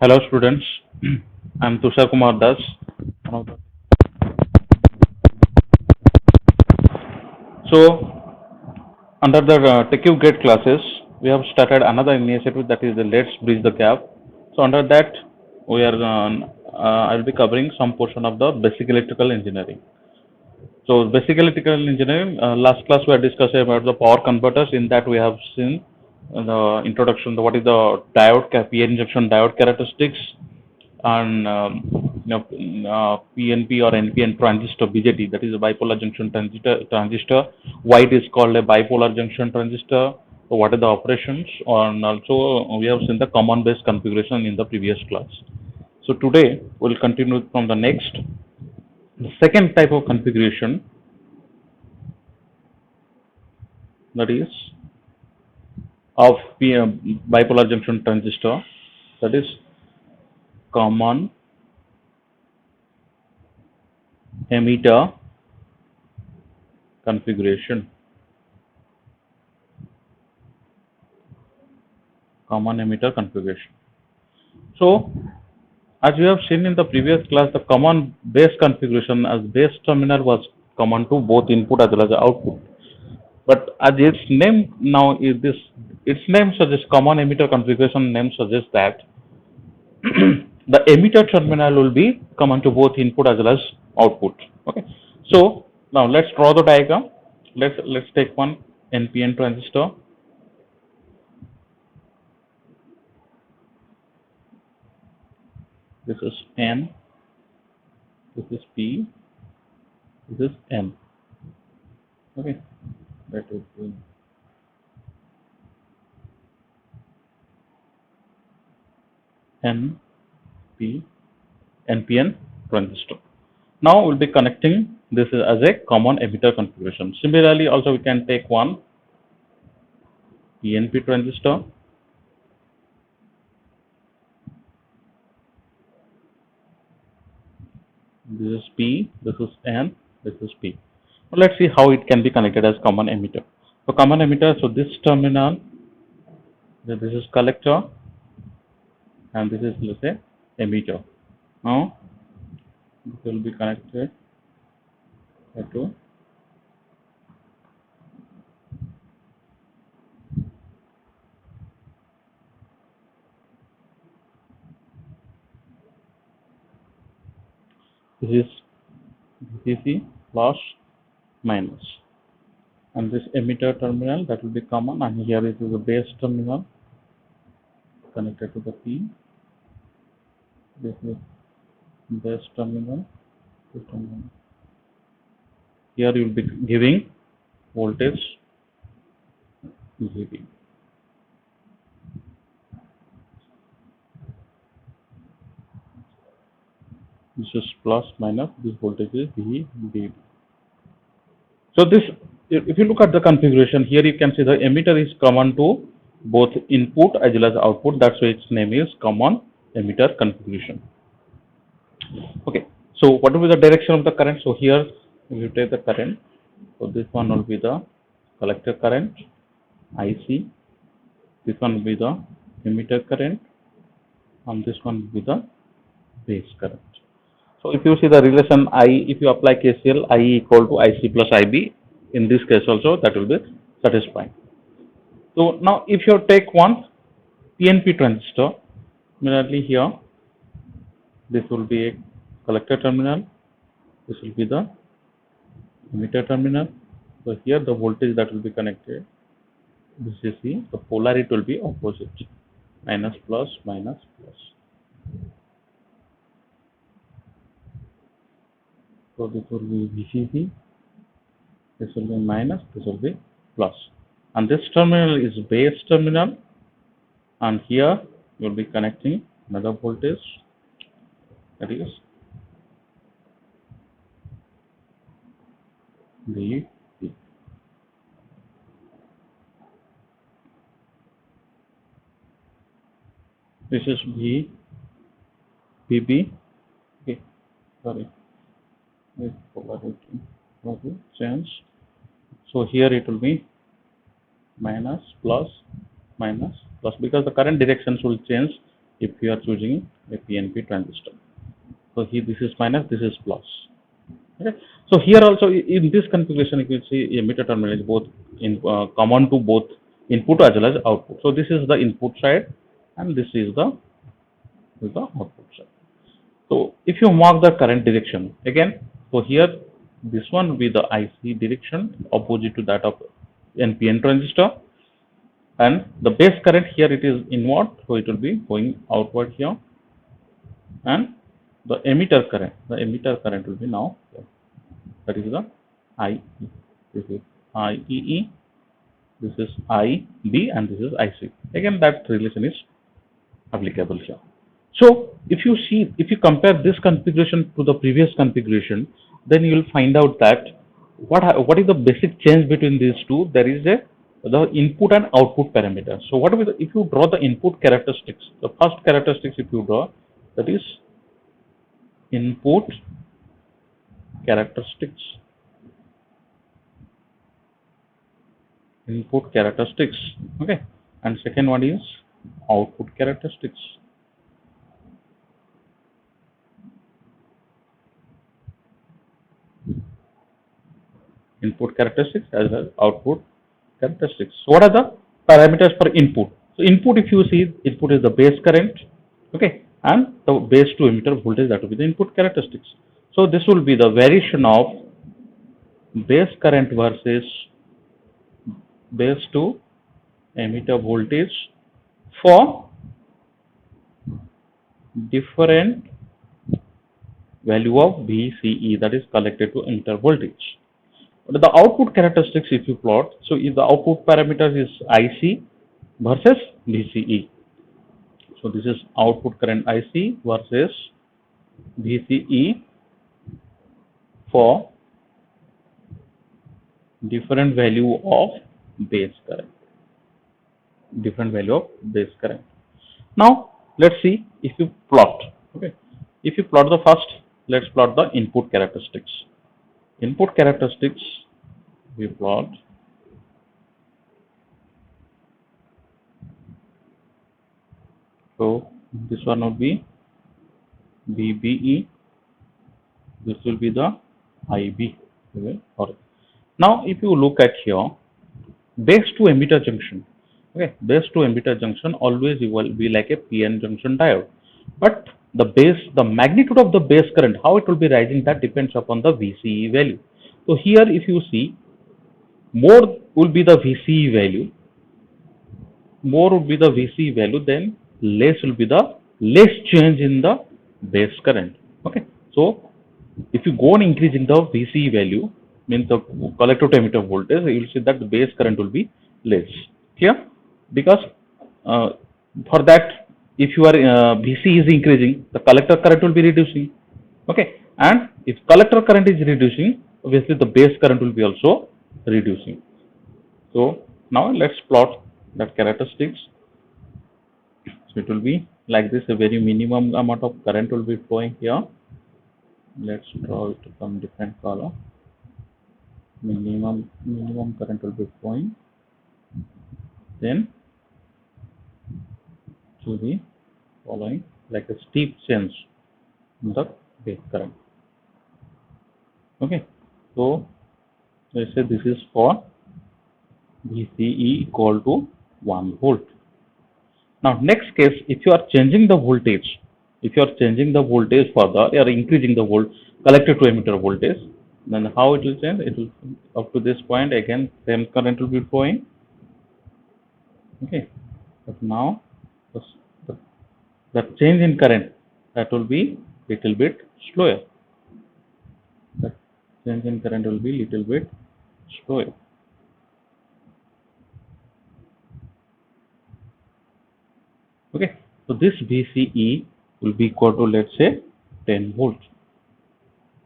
Hello students, I am Tushar Kumar Das. one of the- So under the TechU Gate classes, we have started another initiative that is the Let's Bridge the Gap. So under that, we are I will be covering some portion of the basic electrical engineering. So basic electrical engineering, last class we are discussing about the power converters. In that we have seen the introduction, what is the PN junction diode characteristics, and PNP or NPN transistor BJT, that is a bipolar junction transistor. White is called a bipolar junction transistor. So what are the operations? And also we have seen the common base configuration in the previous class. So today we'll continue from the next. The second type of configuration, that is of bipolar junction transistor, that is common emitter configuration. Common emitter configuration. So as we have seen in the previous class, the common base configuration as base terminal was common to both input as well as output. But as its name now is this, its name suggests, common emitter configuration name suggests that the emitter terminal will be common to both input as well as output. Okay. So now let's draw the diagram. Let's take one NPN transistor. This is N. This is P. This is N. Okay. That is NP, NPN transistor. Now we'll be connecting this as a common emitter configuration. Similarly, also we can take one PNP transistor. This is P, this is N, this is P. Now let's see how it can be connected as common emitter. So common emitter, so this terminal, this is collector, and this is, let's say, emitter. Now it will be connected to this is VCC plus minus, and this emitter terminal, that will be common, and here it is a base terminal connected to the P. This is base terminal. Here you will be giving voltage VB. This is plus minus, this voltage is VB. So this, if you look at the configuration, here you can see the emitter is common to both input as well as output. That's why its name is common emitter configuration. Okay. So what will be the direction of the current? So here, if you take the current, so this one will be the collector current, IC. This one will be the emitter current, and this one will be the base current. So if you see the relation I, if you apply KCL, I equal to IC plus IB, in this case also that will be satisfying. So now if you take one PNP transistor, similarly here, this will be a collector terminal, this will be the emitter terminal. So here the voltage that will be connected, this is the polarity will be opposite, minus plus minus plus. So this will be VCC, this will be minus, this will be plus. And this terminal is base terminal, and here you will be connecting another voltage, that is VP. This is VB. Okay, sorry, this polarity will change. So here it will be minus plus minus plus, because the current directions will change if you are choosing a PNP transistor. So here this is minus, this is plus. Okay. So here also in this configuration, you can see emitter terminal is both in common to both input as well as output. So this is the input side, and this is the output side. So if you mark the current direction again, so here this one will be the IC direction opposite to that of NPN transistor, and the base current here it is inward, so it will be going outward here, and the emitter current will be now here. That is the IE. This is IEE, this is IB, and this is IC. Again, that relation is applicable here. So if you see, if you compare this configuration to the previous configuration, then you will find out that what is the basic change between these two. There is the input and output parameter. So what is if you draw the input characteristics, the first characteristics if you draw, that is input characteristics. Okay, and second one is output characteristics. Input characteristics as well as output characteristics. So what are the parameters for input? So input, if you see, input is the base current, okay, and the base to emitter voltage, that will be the input characteristics. So this will be the variation of base current versus base to emitter voltage for different value of VCE, that is collected to emitter voltage. But the output characteristics if you plot, so if the output parameters is IC versus VCE. So this is output current IC versus VCE for different value of base current. Now let's see if you plot. Okay, if you plot the first, let's plot the input characteristics. Input characteristics we plot. So this one will be VBE. This will be the IB. Okay. Alright. Now if you look at here, base to emitter junction. Okay, base to emitter junction always will be like a PN junction diode, but the magnitude of the base current, how it will be rising, that depends upon the VCE value. So here if you see, more will be the VCE value, then less will be the less change in the base current. Okay, so if you go on increasing the VCE value, means the collector to emitter voltage, you will see that the base current will be less. Clear? Because for that, if your VC is increasing, the collector current will be reducing. Okay, and if collector current is reducing, obviously the base current will be also reducing. So now let's plot that characteristics. So it will be like this: a very minimum amount of current will be flowing here. Let's draw it from different color. Minimum current will be flowing, then to the following like a steep change in the base current. Okay, so let's say this is for VCE equal to 1 volt. Now next case, if you are changing the voltage, further, you are increasing the collector to emitter voltage, then how it will change? It will up to this point, again same current will be flowing. Okay, but now the change in current, that will be little bit slower. The change in current will be little bit slower. Okay, so this VCE will be equal to, let's say, 10 volts.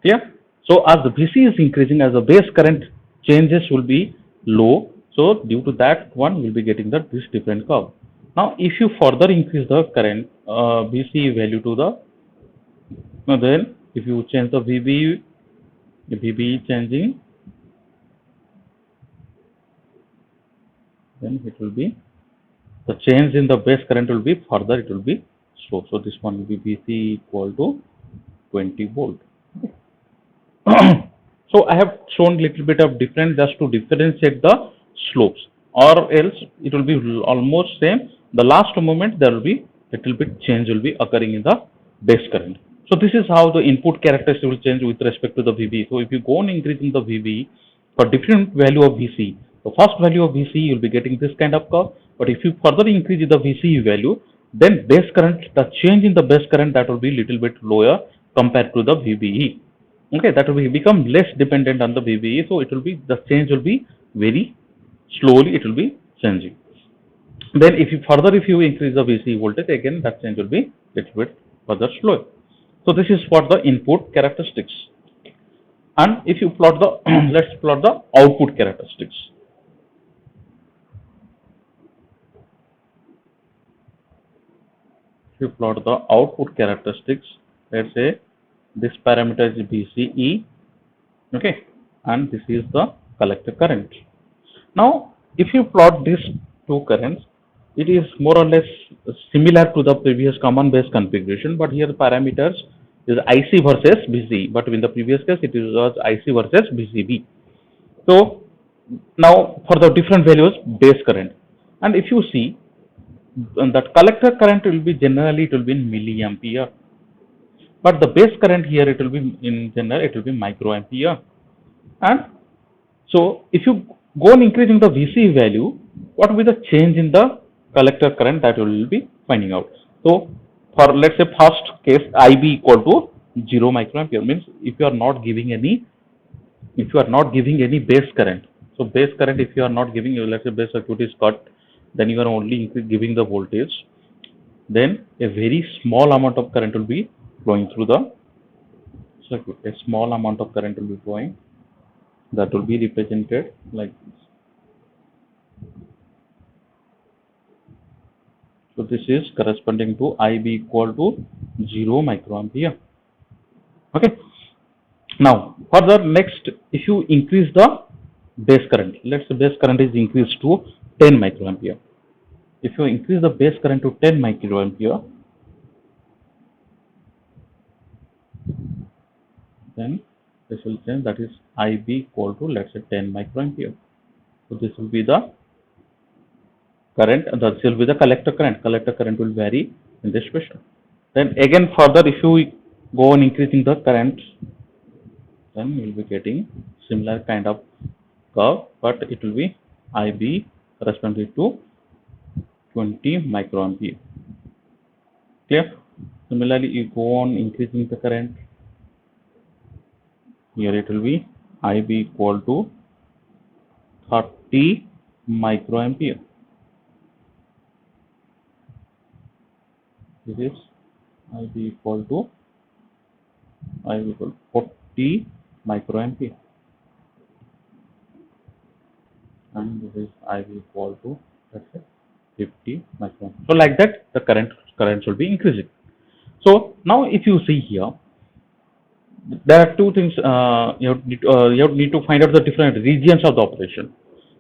Clear? So as the VC is increasing, as the base current changes will be low, so due to that one will be getting this different curve. Now if you further increase the current VC value to the, then if you change the VBE changing, then it will be, the change in the base current will be further, it will be slope. So this one will be VC equal to 20 volt. So I have shown little bit of difference just to differentiate the slopes, or else it will be almost same. The last moment there will be little bit change will be occurring in the base current. So this is how the input characteristic will change with respect to the VB. So if you go on increasing the VB for different value of VC, the first value of VC you will be getting this kind of curve. But if you further increase the VC value, then base current, the change in the base current, that will be little bit lower compared to the VBE. Okay, that will become less dependent on the VBE. So it will be, the change will be very slowly, it will be changing. Then if you increase the VC voltage, again that change will be little bit further slow. So this is for the input characteristics. And if you plot the let's plot the output characteristics. If you plot the output characteristics, let's say this parameter is VCE, okay, and this is the collector current. Now if you plot these two currents, it is more or less similar to the previous common base configuration, but here the parameters is IC versus VC, but in the previous case it was IC versus VCB. So now for the different values base current, and if you see that collector current will be generally, it will be in milliampere, but the base current here, it will be in general, it will be microampere. And so if you go on increasing the VC value, what will be the change in the collector current, that will be finding out. So for let's say first case IB equal to 0 microampere, means if you are not giving any base current. So base current, if you are not giving, let's say base circuit is cut, then you are only giving the voltage, then a very small amount of current will be flowing through the circuit. A small amount of current will be flowing, that will be represented like this. So this is corresponding to IB equal to 0 microampere. Okay. Now further, next, if you increase the base current, let's say base current is increased to 10 microampere. If you increase the base current to 10 microampere, then this will change, that is IB equal to, let's say, 10 microampere. So this will be the current, that will be the collector current. Collector current will vary in this fashion. Then again further, if you go on increasing the current, then you will be getting similar kind of curve, but it will be IB corresponding to 20 microampere. Clear? Similarly, you go on increasing the current, here it will be IB equal to 30 microampere. This is IB equal to 40 microampere, and this is IB equal to, let's say, 50 microampere. So like that, the currents will be increasing. So now if you see here, there are two things you need to find out the different regions of the operation.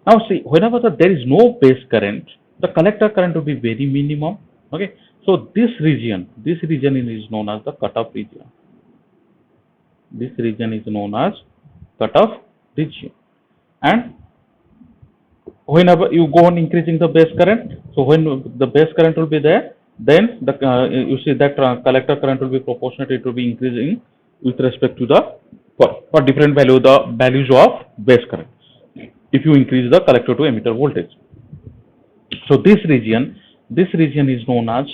Now see, whenever there is no base current, the collector current will be very minimum. Okay, so this region is known as the cutoff region. This region is known as cutoff region. And whenever you go on increasing the base current, so when the base current will be there, then the you see that collector current will be proportionate, it will be increasing with respect to the for different value, the values of base current, if you increase the collector to emitter voltage. So this region is known as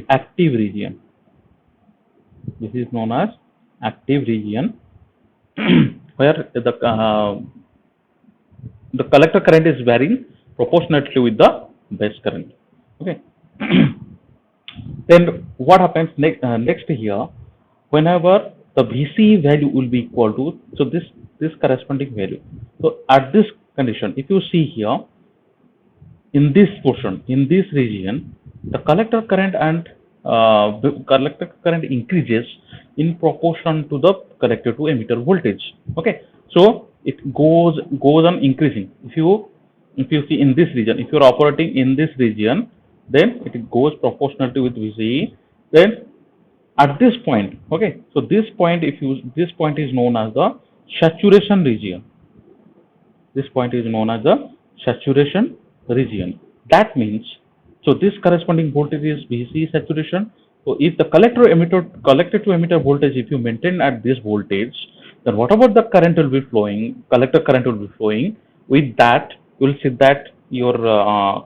active region. This is known as active region where the collector current is varying proportionately with the base current. Okay. Then what happens next here, whenever the VC value will be equal to, so this corresponding value. So at this condition, if you see here, in this portion, in this region, the collector current and collector current increases in proportion to the collector to emitter voltage. Okay, so it goes on increasing. If you see in this region, if you are operating in this region, then it goes proportionally with VCE. Then at this point, okay, so this point, if you this point is known as the saturation region. This point is known as the saturation region. That means, so this corresponding voltage is VC saturation. So if the collector to emitter voltage, if you maintain at this voltage, then whatever the current will be flowing, collector current will be flowing, with that you will see that your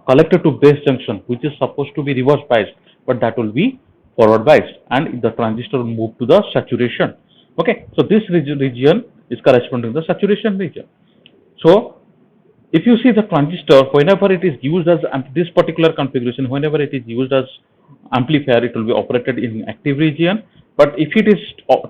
collector to base junction, which is supposed to be reverse biased, but that will be forward biased, and the transistor will move to the saturation. Okay, so this region is corresponding to the saturation region. So if you see the transistor, whenever it is used as this particular configuration, whenever it is used as amplifier, it will be operated in active region. But if it is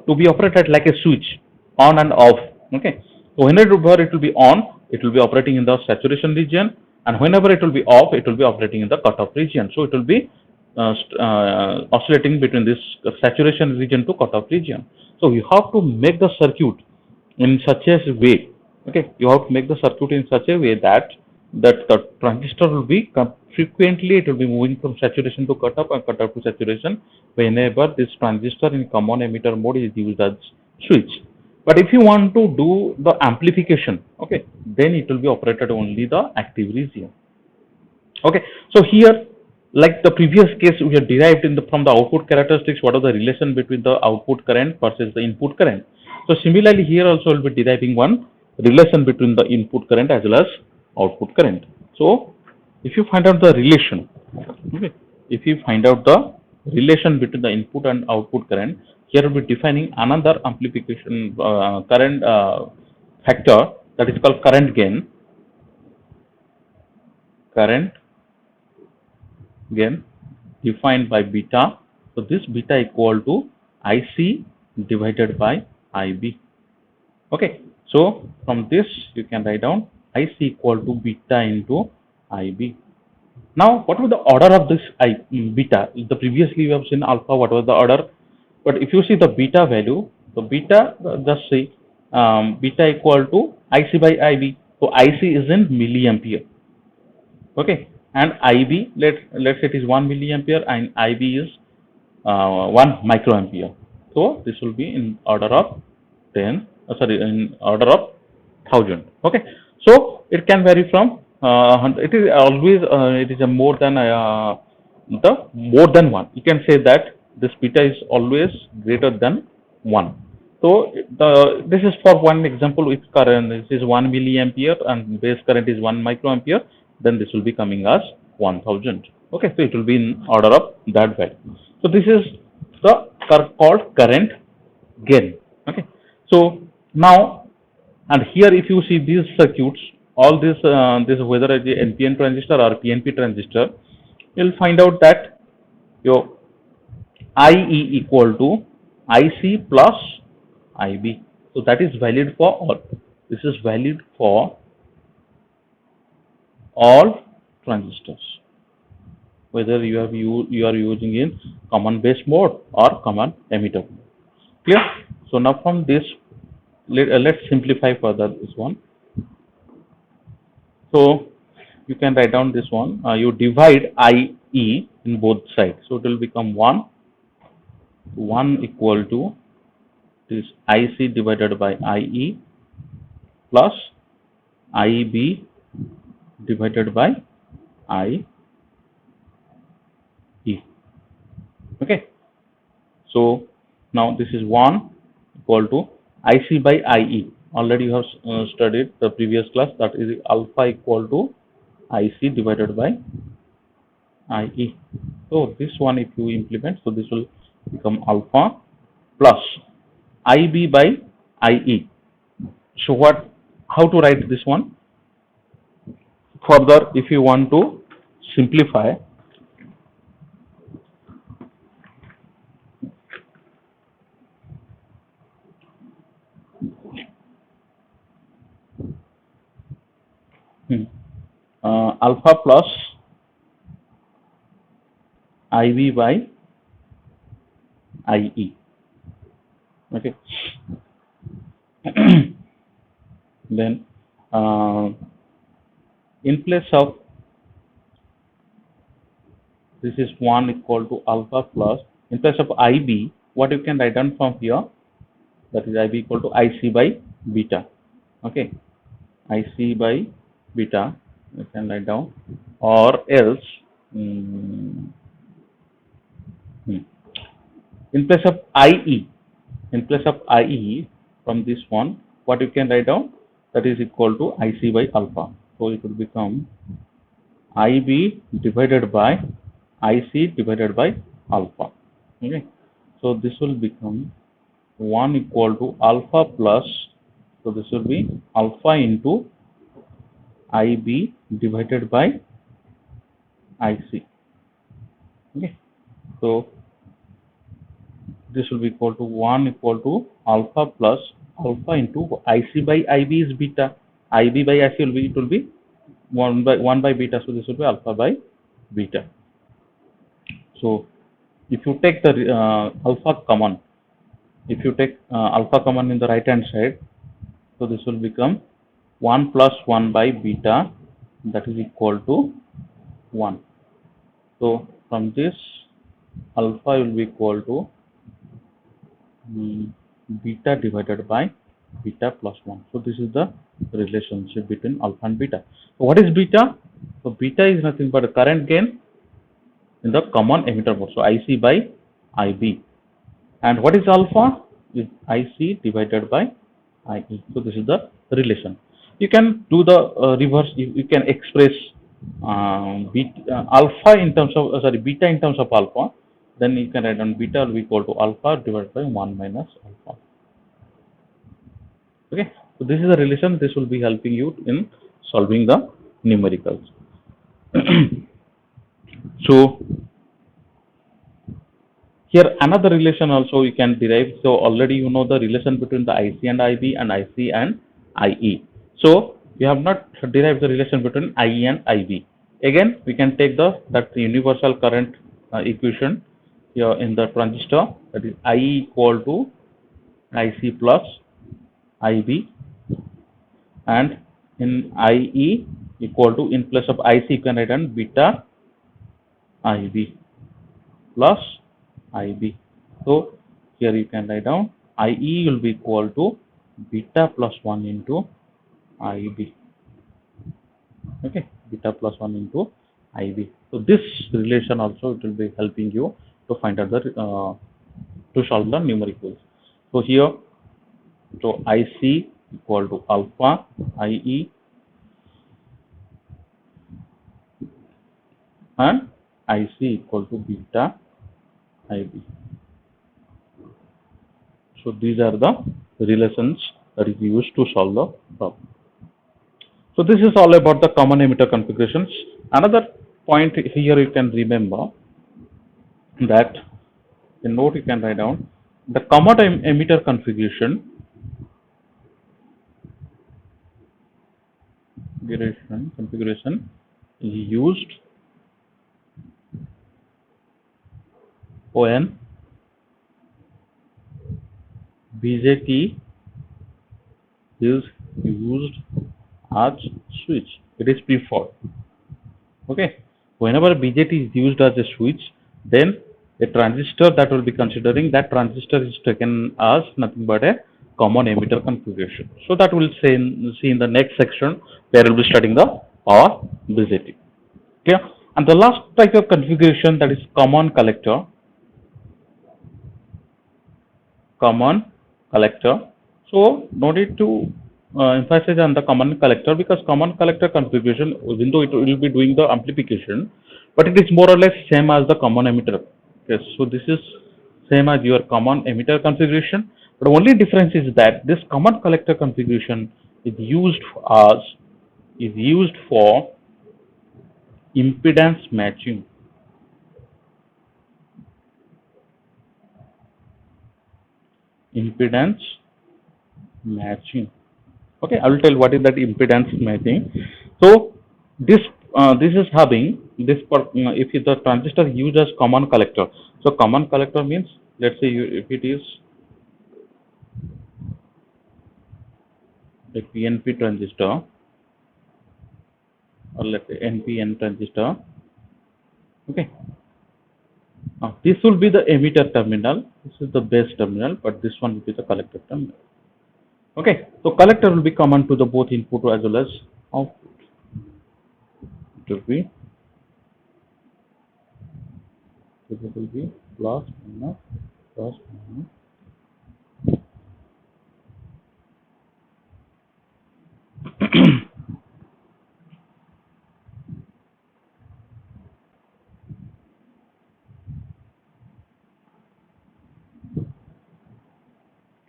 to be operated like a switch, on and off, okay. So whenever it will be on, it will be operating in the saturation region, and whenever it will be off, it will be operating in the cutoff region. So it will be oscillating between this saturation region to cutoff region. So you have to make the circuit in such a way, okay, you have to make the circuit in such a way that the transistor will be frequently, it will be moving from saturation to cutoff and cutoff to saturation whenever this transistor in common emitter mode is used as switch. But if you want to do the amplification, okay, then it will be operated only the active region. Okay, so here, like the previous case, we have derived from the output characteristics what are the relation between the output current versus the input current. So similarly, here also we'll be deriving one relation between the input current as well as output current. So if you find out the relation, okay, if you find out the relation between the input and output current, here we'll be defining another amplification current factor, that is called current gain. Current gain defined by beta. So this beta equal to IC divided by IB. Okay, so from this you can write down IC equal to beta into IB. Now what was the order of this beta? The previously we have seen alpha, what was the order? But if you see the beta value, the beta, just say beta equal to IC by IB. So IC is in milliampere. Okay, and IB, let's say it is 1 milliampere and IB is 1 microampere. So this will be in order of 10, in order of 1000. Okay, so it can vary from it is always it is a more than the more than 1. You can say that this beta is always greater than 1. So this is for one example with current. This is 1 milliampere and base current is 1 microampere. Then this will be coming as 1000. Okay, so it will be in order of that value. So this is the called current gain. Okay, so now, and here if you see these circuits, all this whether it is NPN transistor or PNP transistor, you'll find out that your IE equal to IC plus IB. So that is valid for all. This is valid for all transistors, whether you are using in common base mode or common emitter mode. Clear? So now from this, let's simplify further this one. So you can write down this one. You divide IE in both sides, so it will become 1 equal to this IC divided by IE plus IB divided by IE. Okay, so now this is 1 equal to IC by IE. Already you have studied the previous class, that is alpha equal to IC divided by IE. So this one if you implement, so this will become alpha plus IB by IE. So how to write this one? Further, if you want to simplify, alpha plus IB by IE. Okay. Then in place of this is 1 equal to alpha plus, in place of IB, what you can write down from here, that is IB equal to IC by beta. Okay, IC by beta, you can write down, or else, mm, hmm, in place of IE, in place of IE from this one, what you can write down, that is equal to IC by alpha. So it will become IB divided by IC divided by alpha. Okay, so this will become 1 equal to alpha plus, so this will be alpha into IB divided by IC. Okay, so this will be equal to 1 equal to alpha plus alpha into IC by IB is beta, IB by IC will be, it will be 1 by beta, so this will be alpha by beta. So if you take the alpha common, if you take alpha common in the right hand side, so this will become 1 plus 1 by beta, that is equal to 1. So from this, alpha will be equal to beta divided by beta plus 1. So this is the relationship between alpha and beta. So what is beta? So beta is nothing but a current gain in the common emitter mode. So IC by IB. And what is alpha? Is IC divided by IE. So this is the relation. You can do the reverse. You can express alpha in terms of beta in terms of alpha. Then you can write down beta will be equal to alpha divided by 1 minus alpha. Okay. So this is the relation. This will be helping you in solving the numericals. So here another relation also you can derive. So already you know the relation between the IC and IB and IC and IE. So you have not derived the relation between IE and IB. Again, we can take that universal current equation here in the transistor, that is IE equal to IC plus IB, and in IE equal to, in place of IC you can write down beta IB plus IB. So here you can write down IE will be equal to beta plus 1 into IB. Okay, beta plus 1 into IB. So this relation also, it will be helping you to find out the to solve the numericals. So here, so IC equal to alpha IE and IC equal to beta IB. So these are the relations that is used to solve the problem. So this is all about the common emitter configurations. Another point here you can remember that in note you can write down the common emitter configuration is used when BJT is used as switch. It is preferred. Okay, whenever BJT is used as a switch, then a transistor that will be considering, that transistor is taken as nothing but a common emitter configuration. So that we'll see in the next section where we'll be studying the power BJT. Okay, and the last type of configuration, that is common collector. Common collector. So no need to emphasize on the common collector, because common collector configuration, even though it will be doing the amplification, but it is more or less same as the common emitter. Yes, so this is same as your common emitter configuration, but only difference is that this common collector configuration is used for impedance matching. Impedance matching. Okay, I will tell what is that impedance matching. So this is having this if the transistor used as common collector. So common collector means, let's say if it is a PNP transistor, or let's say NPN transistor. Okay, Now this will be the emitter terminal, this is the base terminal, but this one will be the collector terminal. Okay, so collector will be common to the both input as well as output. It will be plus minus plus minus.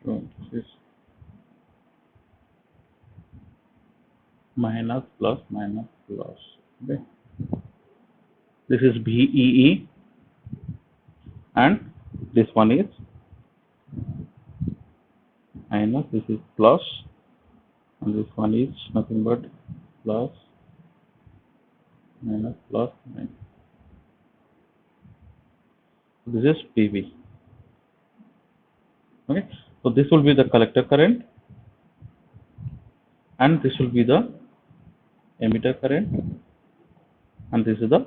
So this is minus plus minus plus. Okay, this is BEE, and this one is minus. This is plus, and this one is nothing but plus minus plus minus. This is PV. Okay, so this will be the collector current, and this will be the emitter current, and this is the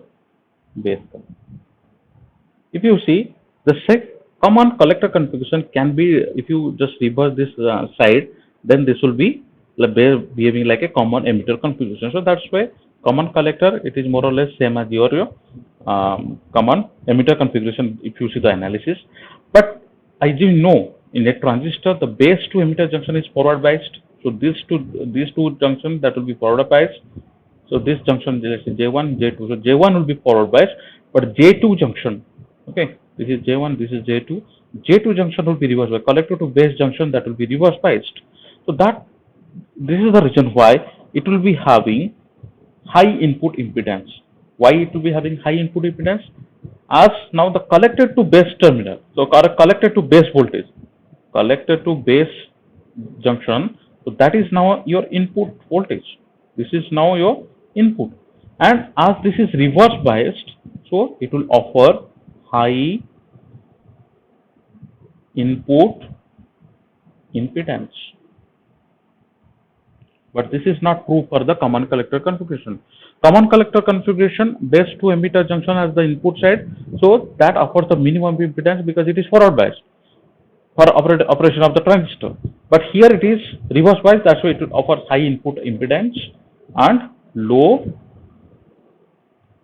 base current. If you see the common collector configuration can be, if you just reverse this side, then this will be behaving like a common emitter configuration. So that's why common collector, it is more or less same as your common emitter configuration if you see the analysis. But as you know, in a transistor, the base to emitter junction is forward biased. So these two junctions, that will be forward biased. So this junction, let's say J1, J2. So J1 will be forward biased, but J2 junction, okay, this is J1, this is J2. J2 junction will be reverse biased. Collector to base junction, that will be reverse biased. So this is the reason why it will be having high input impedance. Why it will be having high input impedance? As now the collector to base terminal, so collector to base voltage, collector to base junction, so that is now your input voltage. This is now your input, and as this is reverse biased, so it will offer high input impedance. But this is not true for the common collector configuration. Common collector configuration, base to emitter junction as the input side, so that offers the minimum impedance because it is forward biased for operation of the transistor. But here it is reverse biased, that's why it will offer high input impedance and low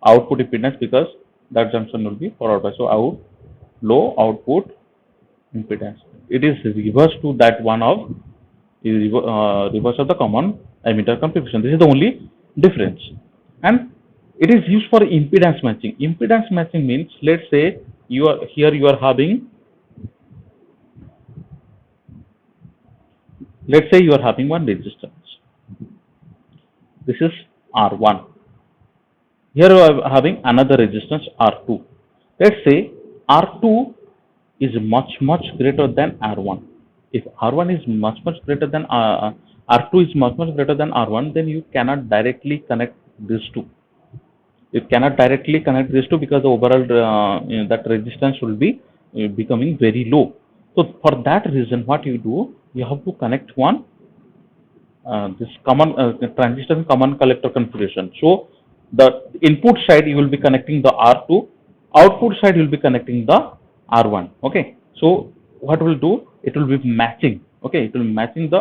output impedance because that junction will be forward biased. So low output impedance. It is reverse to that one of reverse of the common emitter configuration. This is the only difference, and it is used for impedance matching. Impedance matching means, let's say you are having, let's say you are having one resistance. This is R1. Here you are having another resistance R2. Let's say R2 is much greater than R1. If R1 is much greater than R2 is much greater than R1, then you cannot directly connect these two. You cannot directly connect these two because the overall that resistance will be becoming very low. So for that reason, what you do, you have to connect one this common transistor common collector configuration. So the input side you will be connecting the R2, output side you will be connecting the R1. Okay, so what will do, it will be matching. Okay, it will be matching the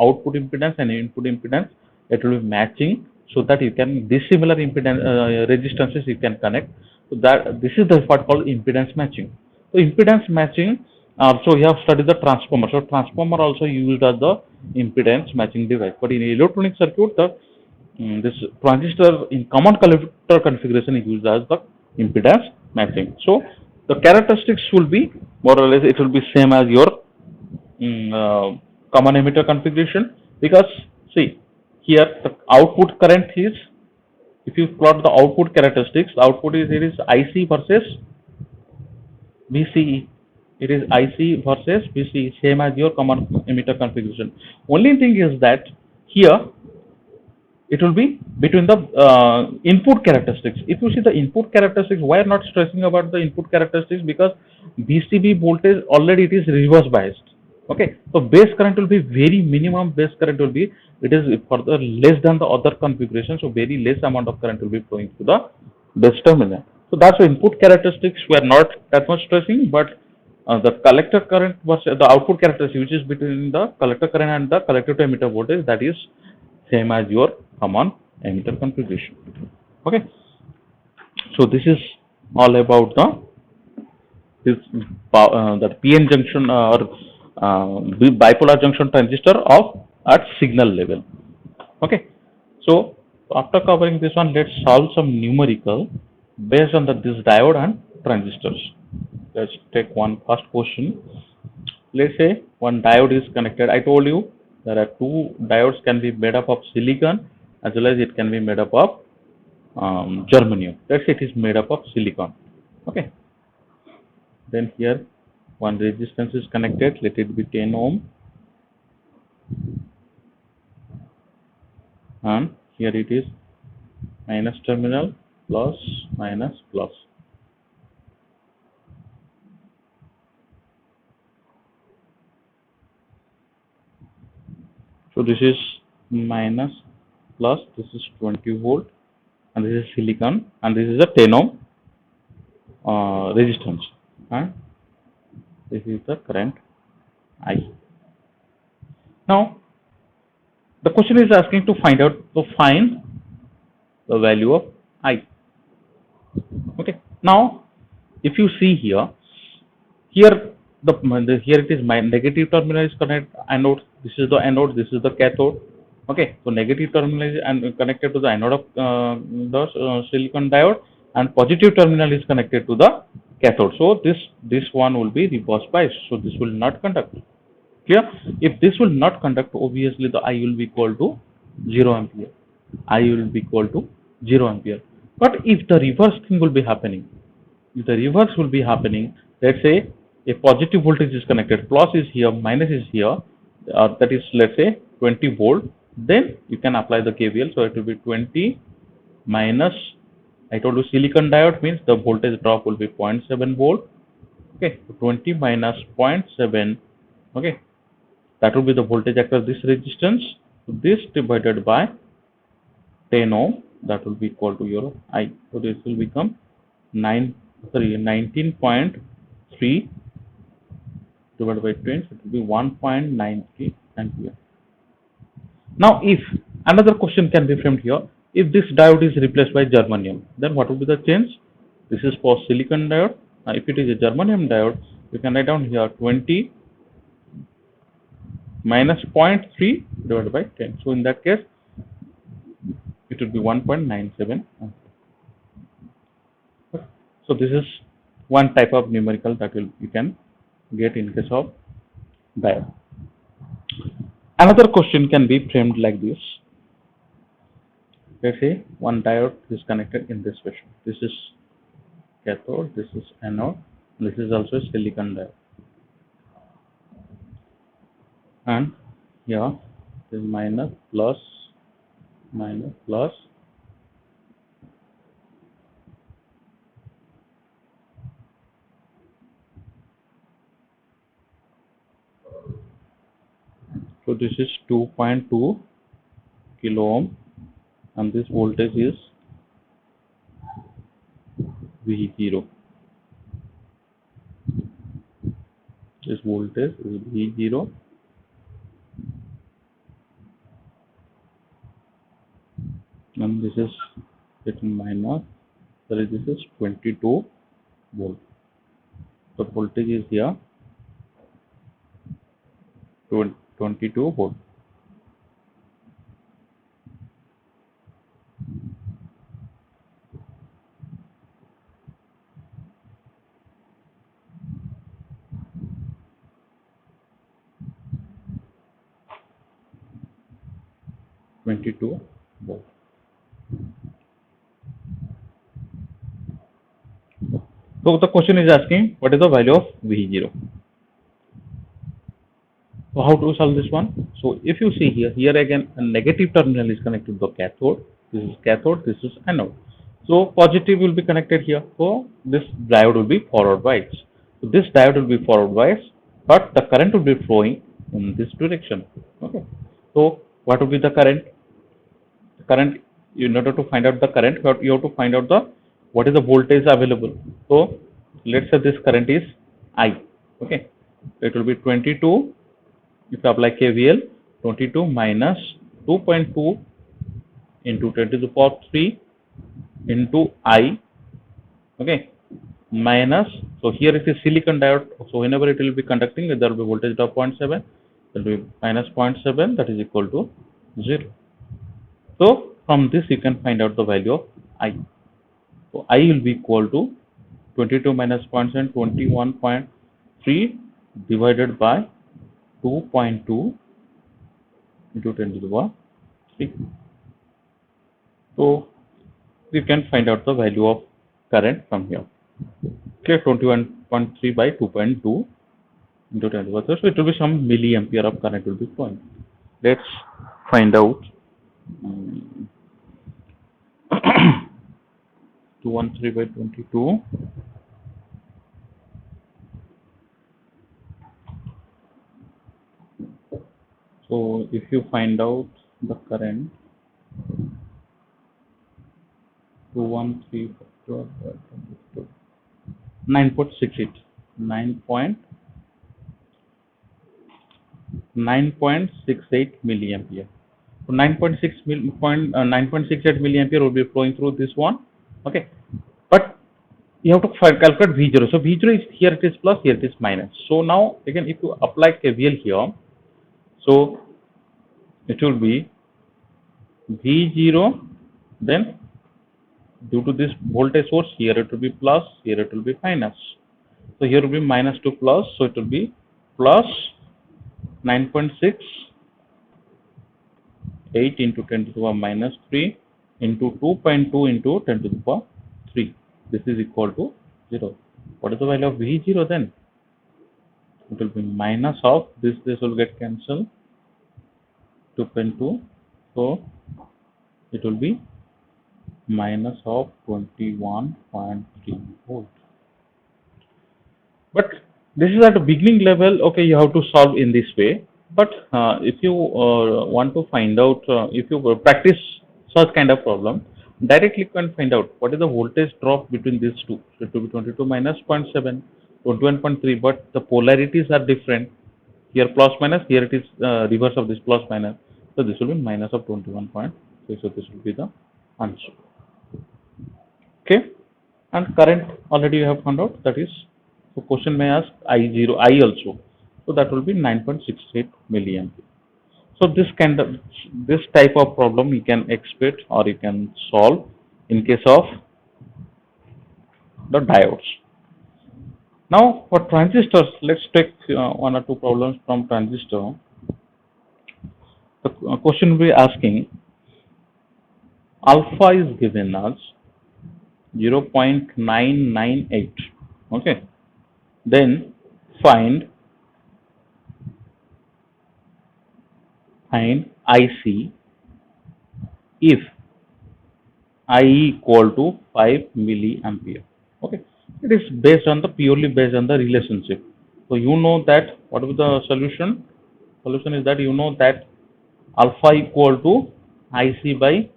output impedance and input impedance. It will be matching so that you can dissimilar impedance resistances you can connect. So that this is the what called impedance matching. So impedance matching. So you have studied the transformer. So transformer also used as the impedance matching device. But in electronic circuit, this transistor in common collector configuration is used as the impedance matching. So the characteristics will be more or less, it will be same as your common emitter configuration, because see here the output current is, if you plot the output characteristics, the output is, it is IC versus VCE. It is IC versus VCE, same as your common emitter configuration. Only thing is that here it will be between the input characteristics. If you see the input characteristics, why are not stressing about the input characteristics? Because VCB voltage already it is reverse biased. Okay, so base current will be very minimum. Base current will be, it is further less than the other configuration. So very less amount of current will be flowing to the base terminal. So that's the input characteristics we are not that much stressing, but the collector current versus the output characteristic, which is between the collector current and the collector to emitter voltage, that is same as your common emitter configuration. Okay. So this is all about this the PN junction or bipolar junction transistor of at signal level. Okay. So after covering this one, let's solve some numerical based on this diode and transistors. Let's take one first question. Let's say one diode is connected. I told you there are two diodes can be made up of silicon as well as it can be made up of germanium. Let's say it is made up of silicon. Okay. Then here one resistance is connected. Let it be 10 ohm. And here it is minus terminal, plus, minus, plus. So this is minus, plus, this is 20 volt, and this is silicon, and this is a 10 ohm resistance, and this is the current I. Now the question is asking to find the value of I. Okay. Now if you see here here it is my negative terminal is connected anode. This is the anode. This is the cathode. Okay. So negative terminal is connected to the anode of the silicon diode, and positive terminal is connected to the cathode. So this one will be reverse bias. So this will not conduct. Clear? If this will not conduct, obviously the I will be equal to 0 ampere. I will be equal to 0 ampere. But if the reverse thing will be happening, if the reverse will be happening, let's say a positive voltage is connected, plus is here, minus is here, that is, let's say 20 volt, then you can apply the KVL. So it will be 20 minus, I told you silicon diode means the voltage drop will be 0.7 volt. Okay, 20 minus 0.7, okay, that will be the voltage across this resistance. So this divided by 10 ohm, that will be equal to your I. So this will become 19.3 divided by 20, it will be 1.93 ampere. Now if another question can be framed here, if this diode is replaced by germanium, then what will be the change? This is for silicon diode. If it is a germanium diode, you can write down here 20 minus 0.3 divided by 10. So in that case, it would be 1.97. So this is one type of numerical that you can get in case of diode. Another question can be framed like this. Let's say one diode is connected in this fashion. This is cathode, this is anode, this is also silicon diode. And here this is minus, plus, minus, plus. So this is 2.2 kilo ohm, and this voltage is V0. This voltage is V0. And this is minus, sorry, this is 22 volt. The voltage is here 22 volt. So the question is asking what is the value of V0. So how to solve this one? So if you see here again a negative terminal is connected to the cathode. This is cathode, this is anode. So positive will be connected here. So this diode will be forward bias. So this diode will be forward bias, but the current will be flowing in this direction. Okay. So what will be the current? The current, in order to find out the current, you have to find out the what is the voltage available. So let's say this current is I. Okay, it will be 22. If you apply KVL, 22 minus 2.2 into 10 to the power 3 into I. Okay, minus, so here it is silicon diode, so whenever it will be conducting, there will be voltage of 0.7, it will be minus 0.7, that is equal to 0. So from this you can find out the value of I. So I will be equal to 22 minus 0.7, 21.3 divided by 2.2 into 10 to the power 3. So you can find out the value of current from here. Okay, 21.3 by 2.2 into 10 to the power 3. So it will be some milliampere of current will be flowing. Let's find out. 213 by 22. So if you find out the current, 213 by 22, 9.68, 9.68 milliampere. So 9.68 milliampere will be flowing through this one. Okay, but you have to calculate V0. So V0 is here, it is plus, here it is minus. So now again, if you apply KVL here, so it will be V0, then due to this voltage source, here it will be plus, here it will be minus. So here will be minus to plus, so it will be plus 9.68 into 10 to the power minus 3 into 2.2 into 10 to the power 3. This is equal to 0. What is the value of V0 then? It will be minus of this will get cancelled, 2.2. So it will be minus of 21.3 volt. But this is at a beginning level. Okay, you have to solve in this way. But if you want to find out, if you practice such kind of problem, directly you can find out what is the voltage drop between these two. So it will be 22 minus 0.7, 21.3, but the polarities are different. Here plus minus, here it is reverse of this plus minus. So this will be minus of 21.3. So this will be the answer. Okay, and current already you have found out, that is, so question may ask I0, I also, so that will be 9.68 milliampere. So this type of problem you can expect or you can solve in case of the diodes. Now for transistors, let's take one or two problems from transistor. The question will be asking, alpha is given as 0.998. Okay, then find IC if I equal to 5 milliampere. Okay, it is based on the purely based on the relationship. So you know that what is the solution? Solution is that you know that alpha equal to IC by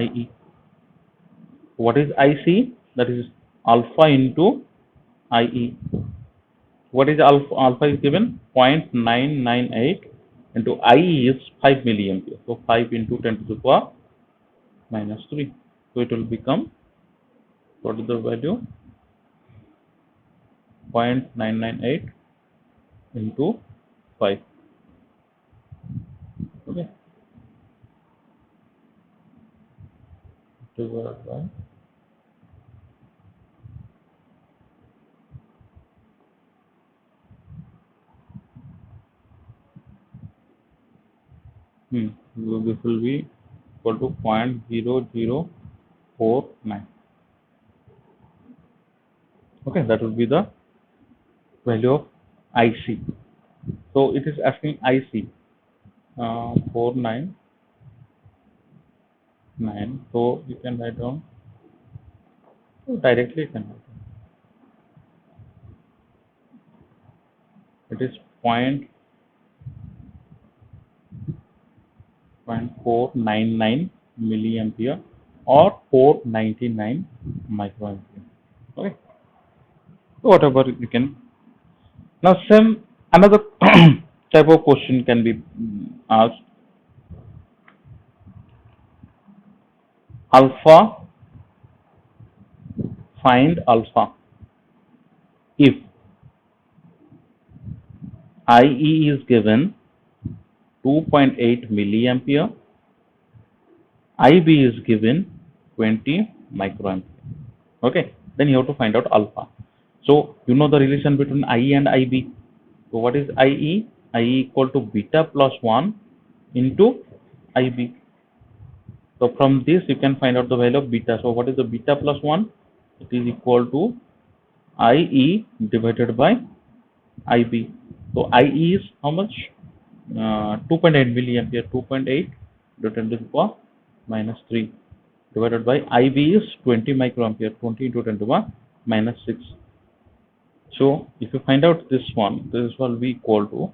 IE. What is IC? That is alpha into IE. What is alpha? Alpha is given 0.998 into IE is 5 milliampere. So 5 into 10 to the power minus 3. So it will become, what is the value? 0.998 into 5. Okay. Divided by so this will be equal to 0.0049. Okay, that will be the value of IC. So it is asking IC 499. So you can write down, so directly you can write down. It is 0.499 milliampere or 499 microampere. Okay, so whatever you can. Now same another type of question can be asked. Alpha, find alpha if IE is given 2.8 milliampere, IB is given 20 microampere. Okay, then you have to find out alpha. So you know the relation between IE and IB. So what is IE? IE equal to beta plus 1 into IB. So from this you can find out the value of beta. So what is the beta plus 1? It is equal to IE divided by IB. So IE is how much? 2.8 milliampere. 2.8 10 to the power minus 3 divided by IB is 20 microampere. 20 into 10 to the power minus 6. So if you find out this one, this will be equal to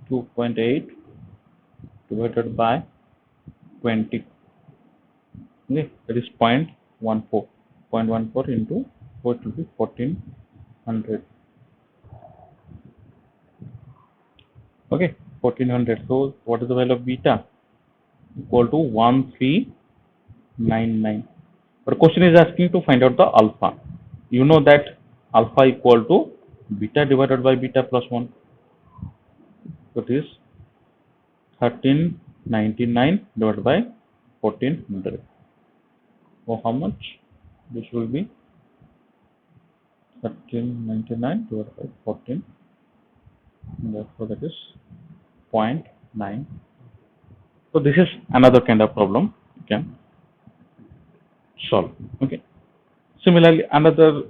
2.8 divided by 20. Okay, that is 0.14. 0.14 into 4 will be 1400. Okay, 1400. So what is the value of beta? Equal to 1399. But question is asking to find out the alpha. You know that alpha equal to beta divided by beta plus 1. So it is 1399 divided by 1400. So how much? This will be 1399 divided by 14. Therefore that is 0.9. So this is another kind of problem you can solve. Okay. Similarly, another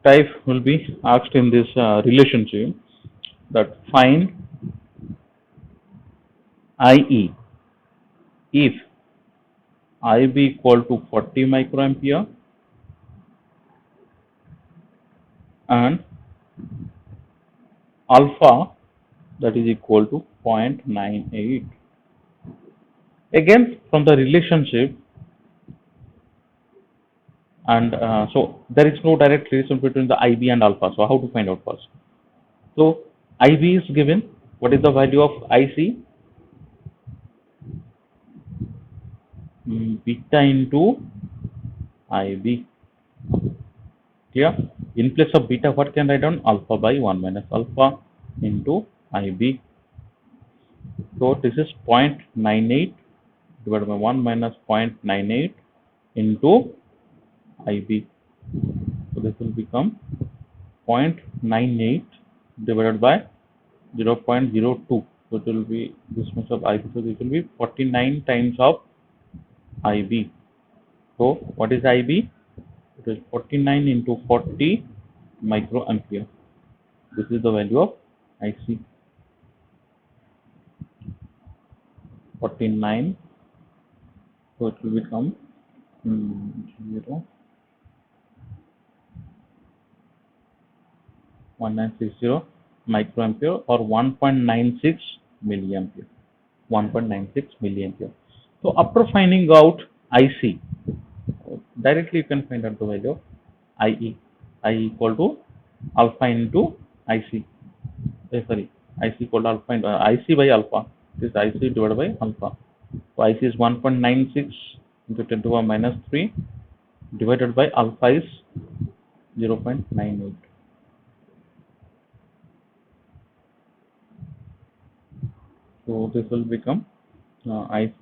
type will be asked in this relationship, that find IE if IB equal to 40 microampere and alpha that is equal to 0.98. Again, from the relationship, and so there is no direct relation between the IB and alpha. So how to find out first? So IB is given. What is the value of IC? Beta into IB. Clear? In place of beta, what can I write down? Alpha by 1 minus alpha into IB. So this is 0.98 divided by 1 minus 0.98 into IB. So this will become 0.98 divided by 0.02. So it will be this much of IB. So it will be 49 times of IB. So what is IB? It is 49 into 40 microampere. This is the value of IC. 49. So it will become 0. 1960 microampere or 1.96 milliampere. 1.96 milliampere. So after finding out IC, directly you can find out the value of IE. IE equal to alpha into IC. Sorry, IC equal to alpha into IC by alpha. This IC divided by alpha. So IC is 1.96 into 10 to the power minus 3 divided by alpha is 0.98. So this will become IC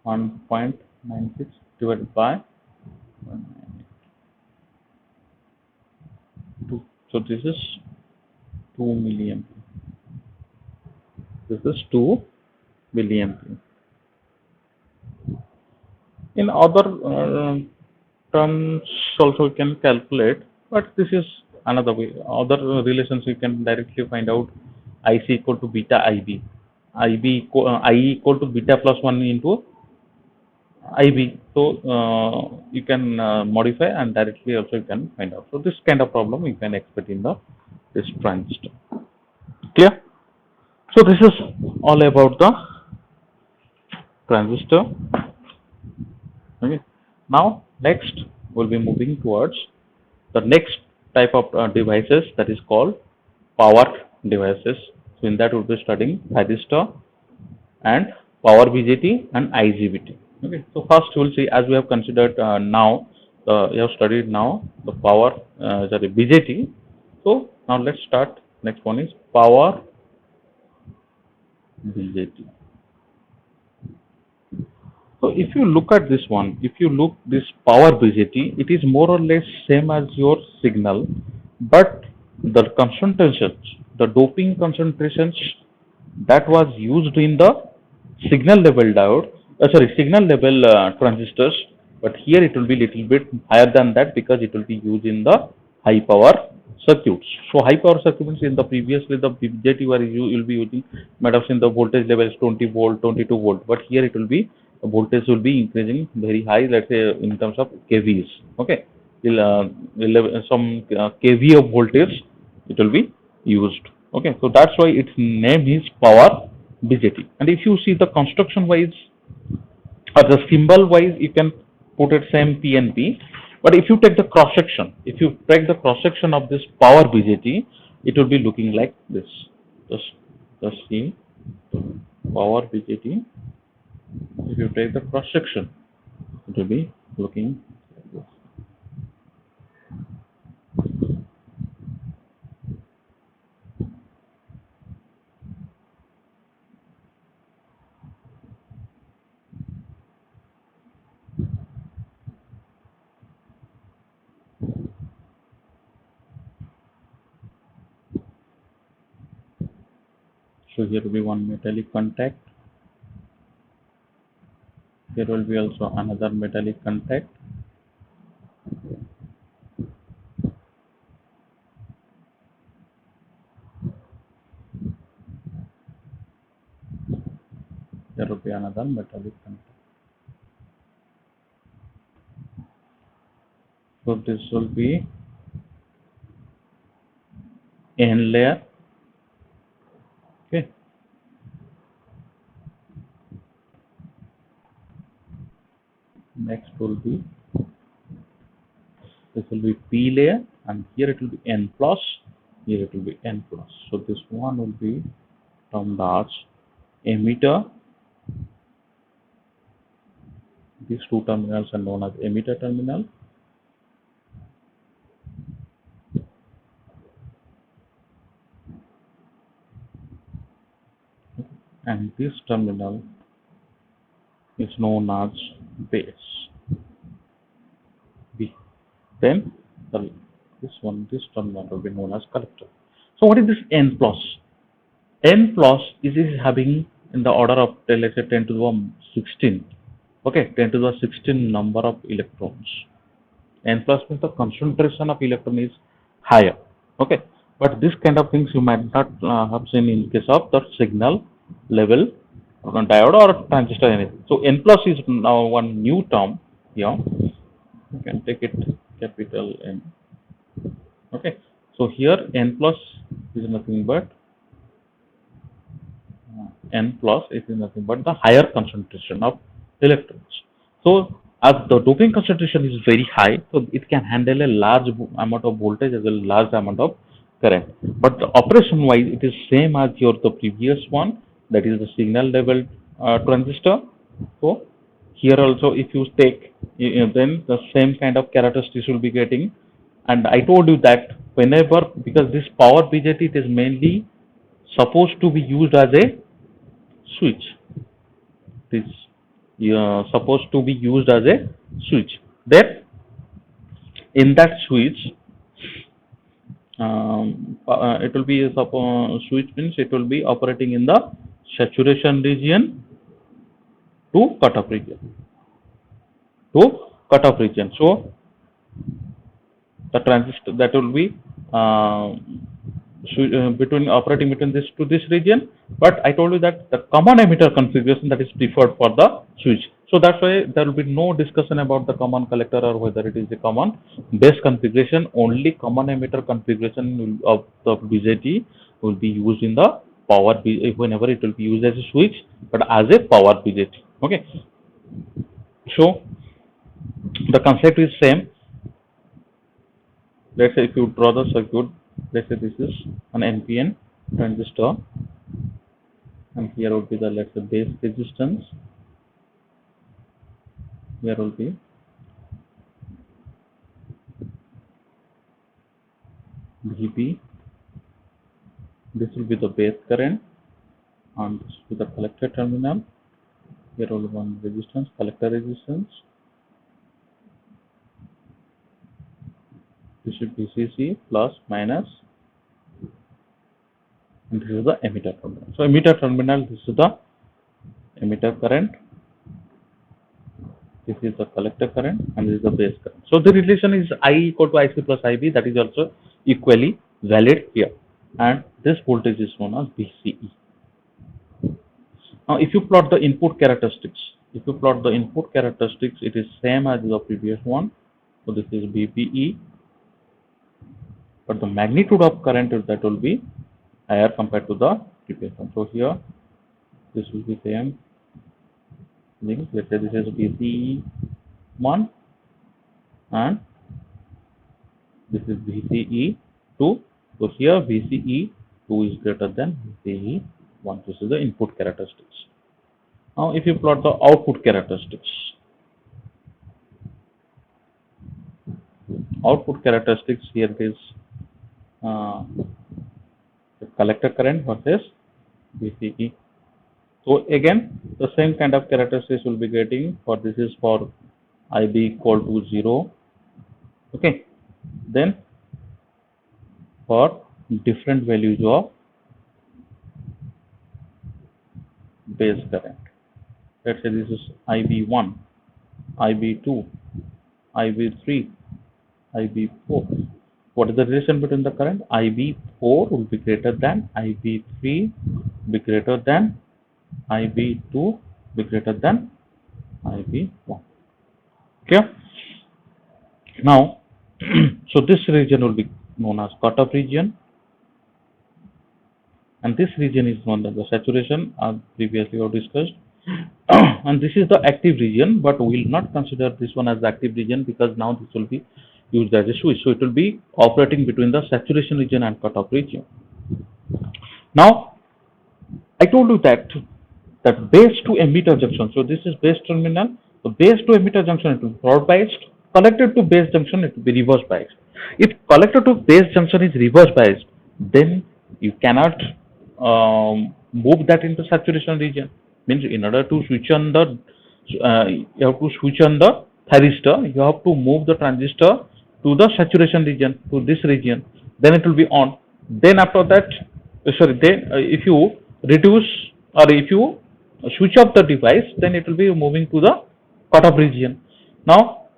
1.96 divided by 2. So this is 2 milliampere. This is 2 milliampere. In other terms also you can calculate, but this is another way. Other relations you can directly find out IC equal to beta IB. IE equal to beta plus 1 into IB. So you can modify and directly also you can find out. So this kind of problem you can expect in this transistor. Clear? So this is all about the transistor. Okay. Now next we'll be moving towards the next type of devices, that is called power devices. So in that we'll be studying thyristor and power BJT and IGBT. Okay. So first we'll see, as we have considered now, we have studied now the power sorry BJT. So now let's start. Next one is power BJT. So if you look at this one, if you look this power BJT, it is more or less same as your signal, but the concentrations, the doping concentrations that was used in the signal level diode, signal level transistors, but here it will be little bit higher than that because it will be used in the high power circuits. So high power circuits, in the previously the BJT where you will be using might have seen the voltage level is 20 volt, 22 volt, but here it will be the voltage will be increasing very high, let's say in terms of kVs. Okay, till some kV of voltage it will be used. Okay, so that's why its name is power BJT. And if you see the construction wise or the symbol wise, you can put it same PNP. But if you take the cross section, if you take the cross section of this power BJT, it will be looking like this. Just see power BJT. If you take the cross section, it will be looking like this. So here will be one metallic contact. There will be also another metallic contact. There will be another metallic contact. So this will be N layer. Okay. Next will be, this will be P layer, and here it will be N plus, here it will be N plus. So this one will be termed as emitter. These two terminals are known as emitter terminal. And this terminal is known as base. B. Then this terminal will be known as collector. So what is this N plus? N plus is having in the order of, let's say, 10 to the 16. Okay, 10 to the 16 number of electrons. N plus means the concentration of electron is higher. Okay, but this kind of things you might not have seen in case of the signal level diode or transistor anything. So N plus is now one new term here. You can take it capital N. Okay, so here N plus is nothing but N plus is nothing but the higher concentration of electrons. So as the doping concentration is very high, so it can handle a large amount of voltage as well as large amount of current. But the operation wise, it is same as the previous one, that is the signal level transistor. So here also, if you take, then the same kind of characteristics will be getting. And I told you that whenever, because this power BJT, it is mainly supposed to be used as a switch. It is supposed to be used as a switch. Then in that switch, it will be a switch means it will be operating in the saturation region to cutoff region. So the transistor that will be between operating between this to this region. But I told you that the common emitter configuration that is preferred for the switch. So that's why there will be no discussion about the common collector or whether it is a common base configuration. Only common emitter configuration of the BJT will be used in the power whenever it will be used as a switch, but as a power BJT. Okay, so the concept is same. Let's say if you draw the circuit, let's say this is an NPN transistor, and here would be the, let's say, base resistance. Here will be VB. This will be the base current, and this will be the collector terminal. Here will be one resistance, collector resistance. This is VCC plus minus, and this is the emitter terminal. So emitter terminal, this is the emitter current, this is the collector current, and this is the base current. So the relation is I equal to IC plus IB. That is also equally valid here, and this voltage is known as VCE. Now if you plot the input characteristics, it is same as the previous one. So this is VPE, but the magnitude of current that will be higher compared to the previous one. So here this will be same thing. Let's say this is VCE1 and this is VCE2. So here VCE2 is greater than VCE1. This is the input characteristics. Now if you plot the output characteristics, here is the collector current versus VCE. So again the same kind of characteristics will be getting for this is for IB equal to 0. Okay, then for different values of base current, let's say this is IB1, IB2, IB3, IB4. What is the relation between the current? IB4 will be greater than IB3, be greater than IB2, be greater than IB1. Okay. Now, so this region will be known as cutoff region, and this region is known as the saturation, as previously we discussed. And this is the active region, but we will not consider this one as the active region because now this will be used as a switch. So it will be operating between the saturation region and cutoff region. Now, I told you that base to emitter junction. So this is base terminal. So base to emitter junction, it will be forward biased. Collector to base junction, it will be reverse biased. If collector to base junction is reverse biased, then you cannot move that into saturation region. Means in order to switch on the you have to switch on the thyristor, you have to move the transistor to the saturation region, to this region, then it will be on. Then after that, if you reduce or if you switch off the device, then it will be moving to the cutoff region. Now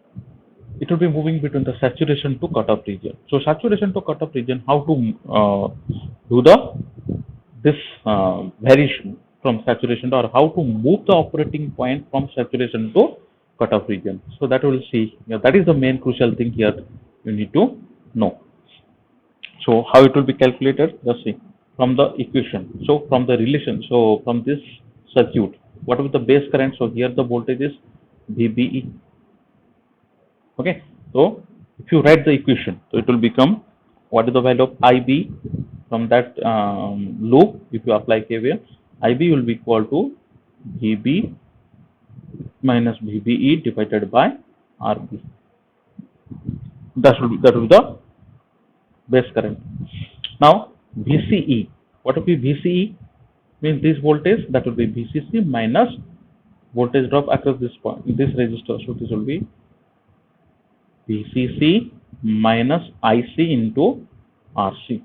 it will be moving between the saturation to cutoff region. So saturation to cutoff region, how to do this variation from saturation to, or how to move the operating point from saturation to cutoff region. So that we will see. That is the main crucial thing here you need to know. So how it will be calculated? Let's see from the equation. So from the relation. So from this circuit, what is the base current? So here the voltage is VBE. Okay. So if you write the equation, so it will become what is the value of IB from that loop. If you apply KVL, IB will be equal to VB minus VBE divided by RB. That will be the base current. Now VCE, what will be VCE? Means this voltage, that will be VCC minus voltage drop across this point, this resistor. So this will be VCC minus IC into RC.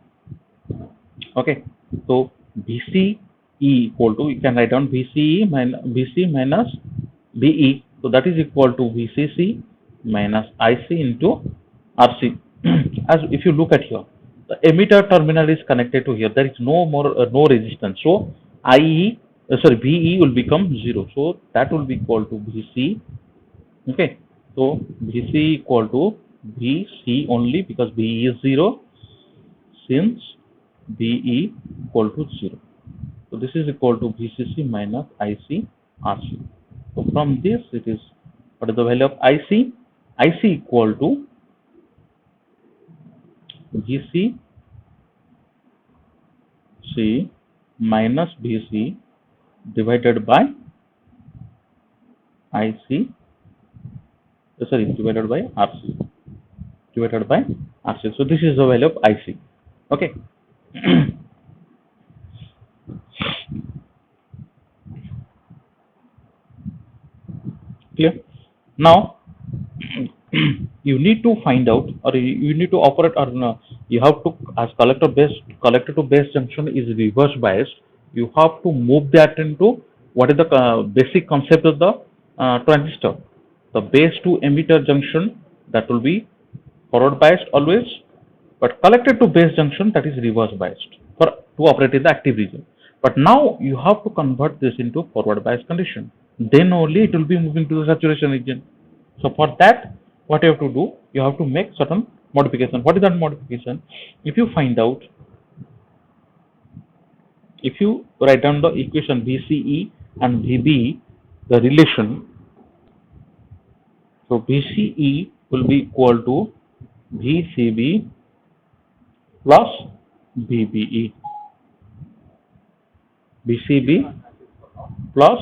Okay, so VCE equal to, you can write down VCE minus VC minus VE. So that is equal to VCC minus IC into RC. As if you look at here, the emitter terminal is connected to here. There is no resistance. So VE will become 0. So that will be equal to VC. Okay. So VC equal to VC only because VE is 0, since VE equal to 0. So this is equal to VCC minus IC RC. So from this it is, what is the value of IC? IC equal to VC C minus VC divided by IC, sorry, divided by RC, divided by RC. So this is the value of IC. Okay. Clear? Now you need to find out, or you need to operate, or no, you have to, as collector to base junction is reverse biased, you have to move that into what is the basic concept of the transistor. The base to emitter junction, that will be forward biased always, but collector to base junction, that is reverse biased for to operate in the active region. But now you have to convert this into forward bias condition. Then only it will be moving to the saturation region. So for that, what you have to do, you have to make certain modification. What is that modification? If you find out, if you write down the equation VCE and VBE, the relation, so VCE will be equal to VCB plus VBE. VCB plus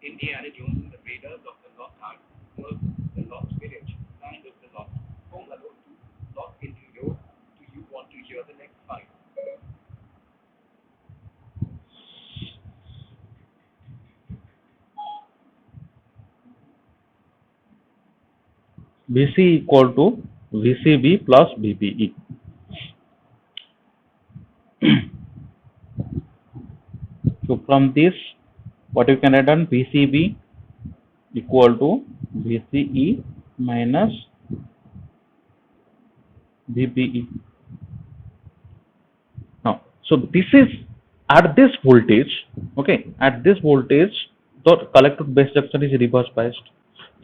In Indiana Jones, the raiders of the Lost Ark was the Lost Village, Land of the Lost, Home Alone 2, Lost in New York. Do you want to hear the next 5? VC equal to VCB plus VBE. So from this, what you can add on, VCB equal to VCE minus VBE. Now, so this is at this voltage, okay, at this voltage, the collector base junction is reverse biased.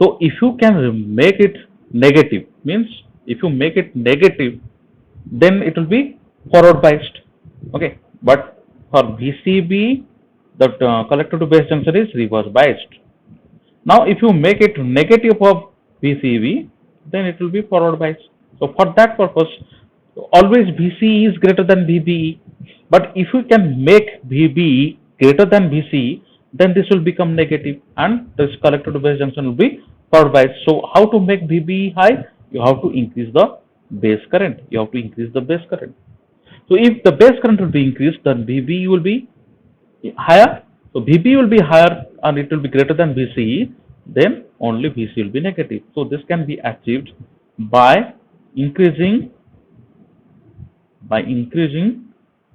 So if you can make it negative, means if you make it negative, then it will be forward biased, okay. But for VCB, the collector to base junction is reverse biased. Now if you make it negative of VCB, then it will be forward biased. So for that purpose, always VCE is greater than VBE. But if you can make VBE greater than VCE, then this will become negative and this collector to base junction will be forward biased. So how to make VBE high? You have to increase the base current. You have to increase the base current. So if the base current will be increased, then VBE will be higher. So VB will be higher and it will be greater than VCE, then only VC will be negative. So this can be achieved by increasing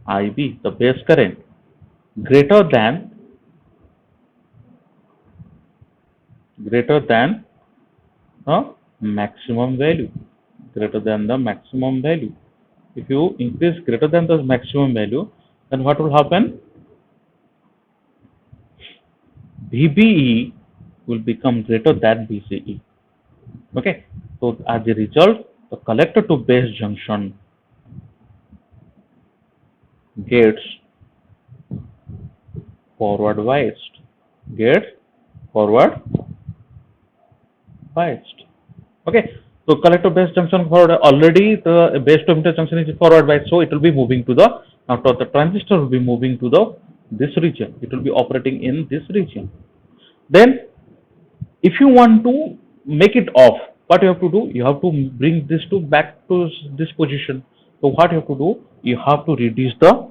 IB, the base current, greater than the maximum value, greater than the maximum value. If you increase greater than the maximum value, then what will happen? VBE will become greater than VCE. Okay, so as a result, the collector to base junction gets forward biased. Okay, so collector base junction forward, already the base to emitter junction is forward biased, so it will be moving to the, now the transistor will be moving to the this region. It will be operating in this region. Then if you want to make it off, what you have to do? You have to bring this to back to this position. So what you have to do? You have to reduce the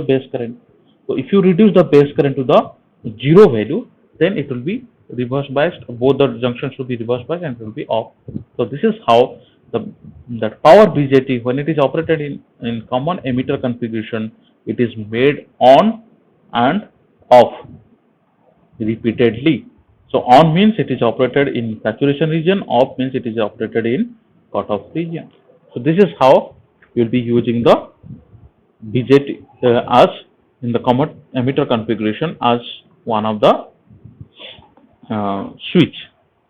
base current. So if you reduce the base current to the 0 value, then it will be reverse biased. Both the junctions will be reverse biased and it will be off. So this is how that power BJT, when it is operated in common emitter configuration, it is made on and off repeatedly. So on means it is operated in saturation region, off means it is operated in cutoff region. So this is how you will be using the BJT as in the common emitter configuration as one of the switch.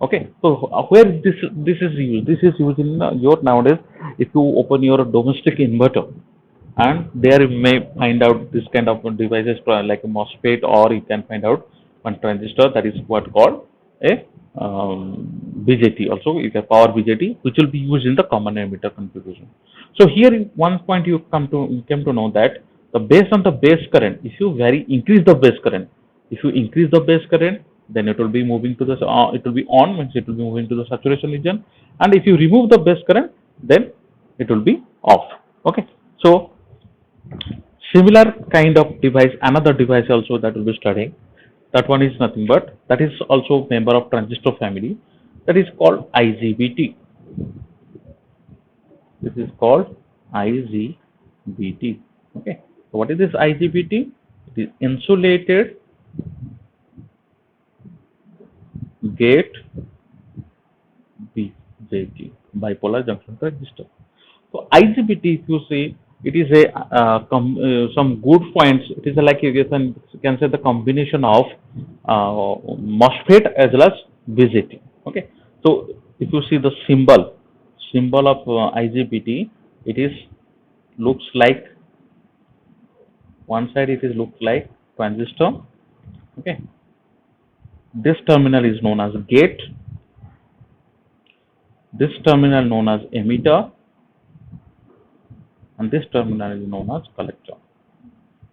Okay, so where this is used? This is used in your nowadays. If you open your domestic inverter, and there you may find out this kind of devices like a MOSFET, or you can find out one transistor, that is what called a BJT. Also you can power BJT, which will be used in the common emitter configuration. So here one point you came to know that the based on the base current, if you increase the base current, if you increase the base current, then it will be moving to the it will be on, means it will be moving to the saturation region, and if you remove the base current, then it will be off. Okay, so similar kind of device, another device also that will be studying, that one is nothing but that is also member of transistor family, that is called IGBT. This is called IGBT. Okay, so what is this IGBT? It is insulated gate BJT, bipolar junction transistor. So IGBT, if you see, it is a some good points. It is like you can say the combination of MOSFET as well as BJT. Okay, so if you see the symbol of IGBT, it is looks like one side. It is looks like transistor. Okay, this terminal is known as gate. This terminal known as emitter, and this terminal is known as collector.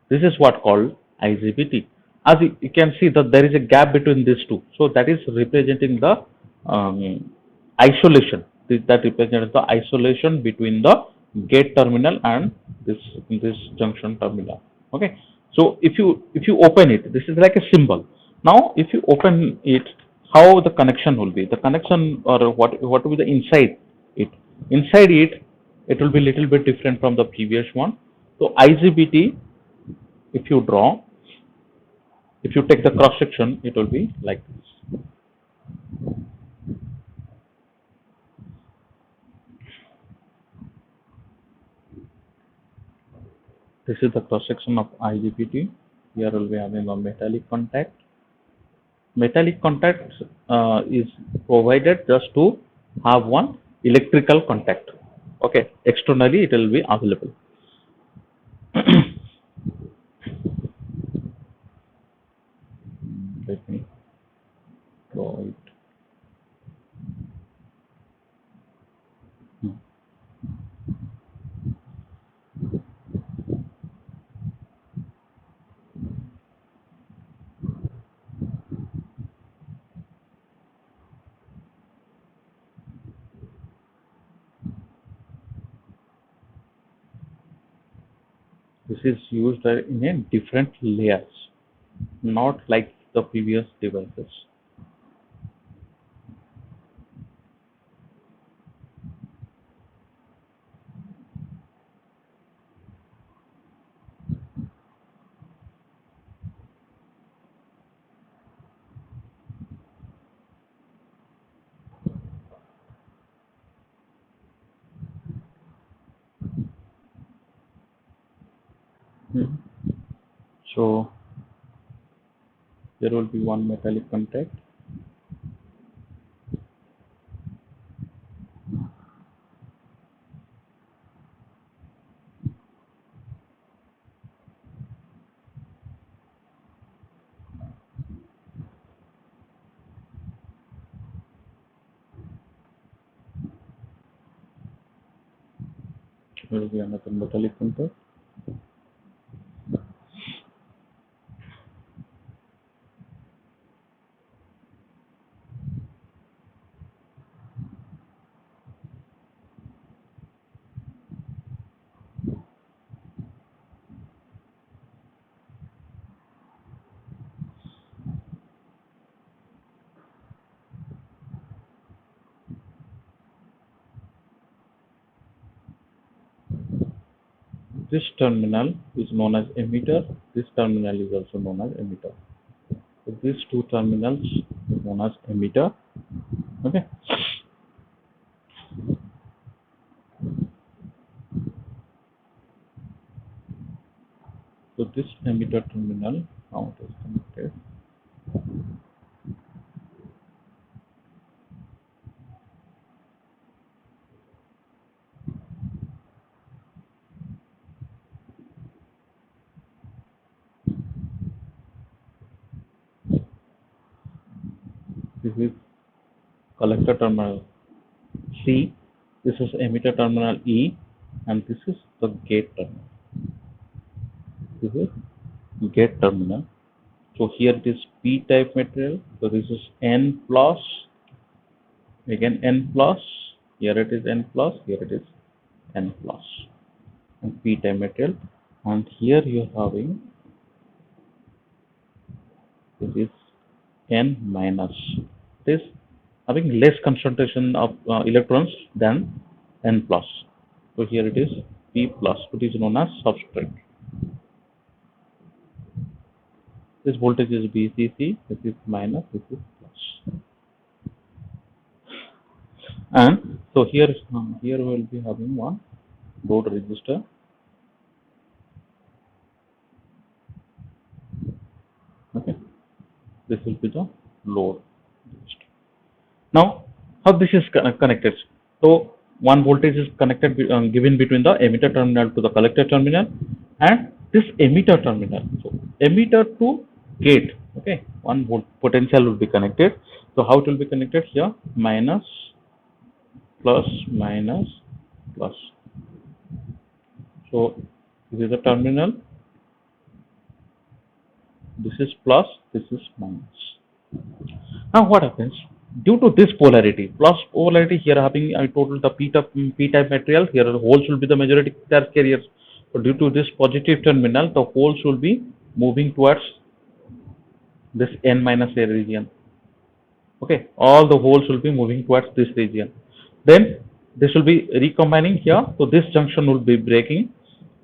This is what called IGBT. As you can see that there is a gap between these two. So that is representing the isolation. That represents the isolation between the gate terminal and this junction terminal. Okay. So if you open it, this is like a symbol. Now if you open it, how the connection will be? The connection, or what will be the inside it? Inside it, it will be little bit different from the previous one. So IGBT, if you draw, if you take the cross section, it will be like this. This is the cross section of IGBT. Here will be having a metallic contact. Metallic contact is provided just to have one electrical contact. Okay, externally it will be available. Let me draw it. Hmm. This is used in a different layers, not like the previous devices. Hmm. So there will be one metallic contact. There will be another metallic contact. This terminal is known as emitter. This terminal is also known as emitter. So these two terminals is known as emitter. Okay. So this emitter terminal, now it is connected. This is collector terminal C, this is emitter terminal E, and this is the gate terminal. This is gate terminal. So here it is P-type material. So this is N plus, again N plus, here it is N plus, here it is N plus, and P-type material. And here you are having, this is N minus. It is having less concentration of electrons than N plus. So here it is P plus, which is known as substrate. This voltage is VCC, this is minus, this is plus. And so here we will be having one load resistor. Okay, this will be the load resistor. Now, how this is connected? So one voltage is connected, given between the emitter terminal to the collector terminal, and this emitter terminal. So emitter to gate. Okay, 1 volt potential will be connected. So how it will be connected here? Minus, plus, minus, plus. So this is the terminal. This is plus, this is minus. Now what happens? Due to this polarity, plus polarity here having, I told the P-type material, here the holes will be the majority charge carriers. So due to this positive terminal, the holes will be moving towards this N minus A region. Okay, all the holes will be moving towards this region. Then this will be recombining here, so this junction will be breaking.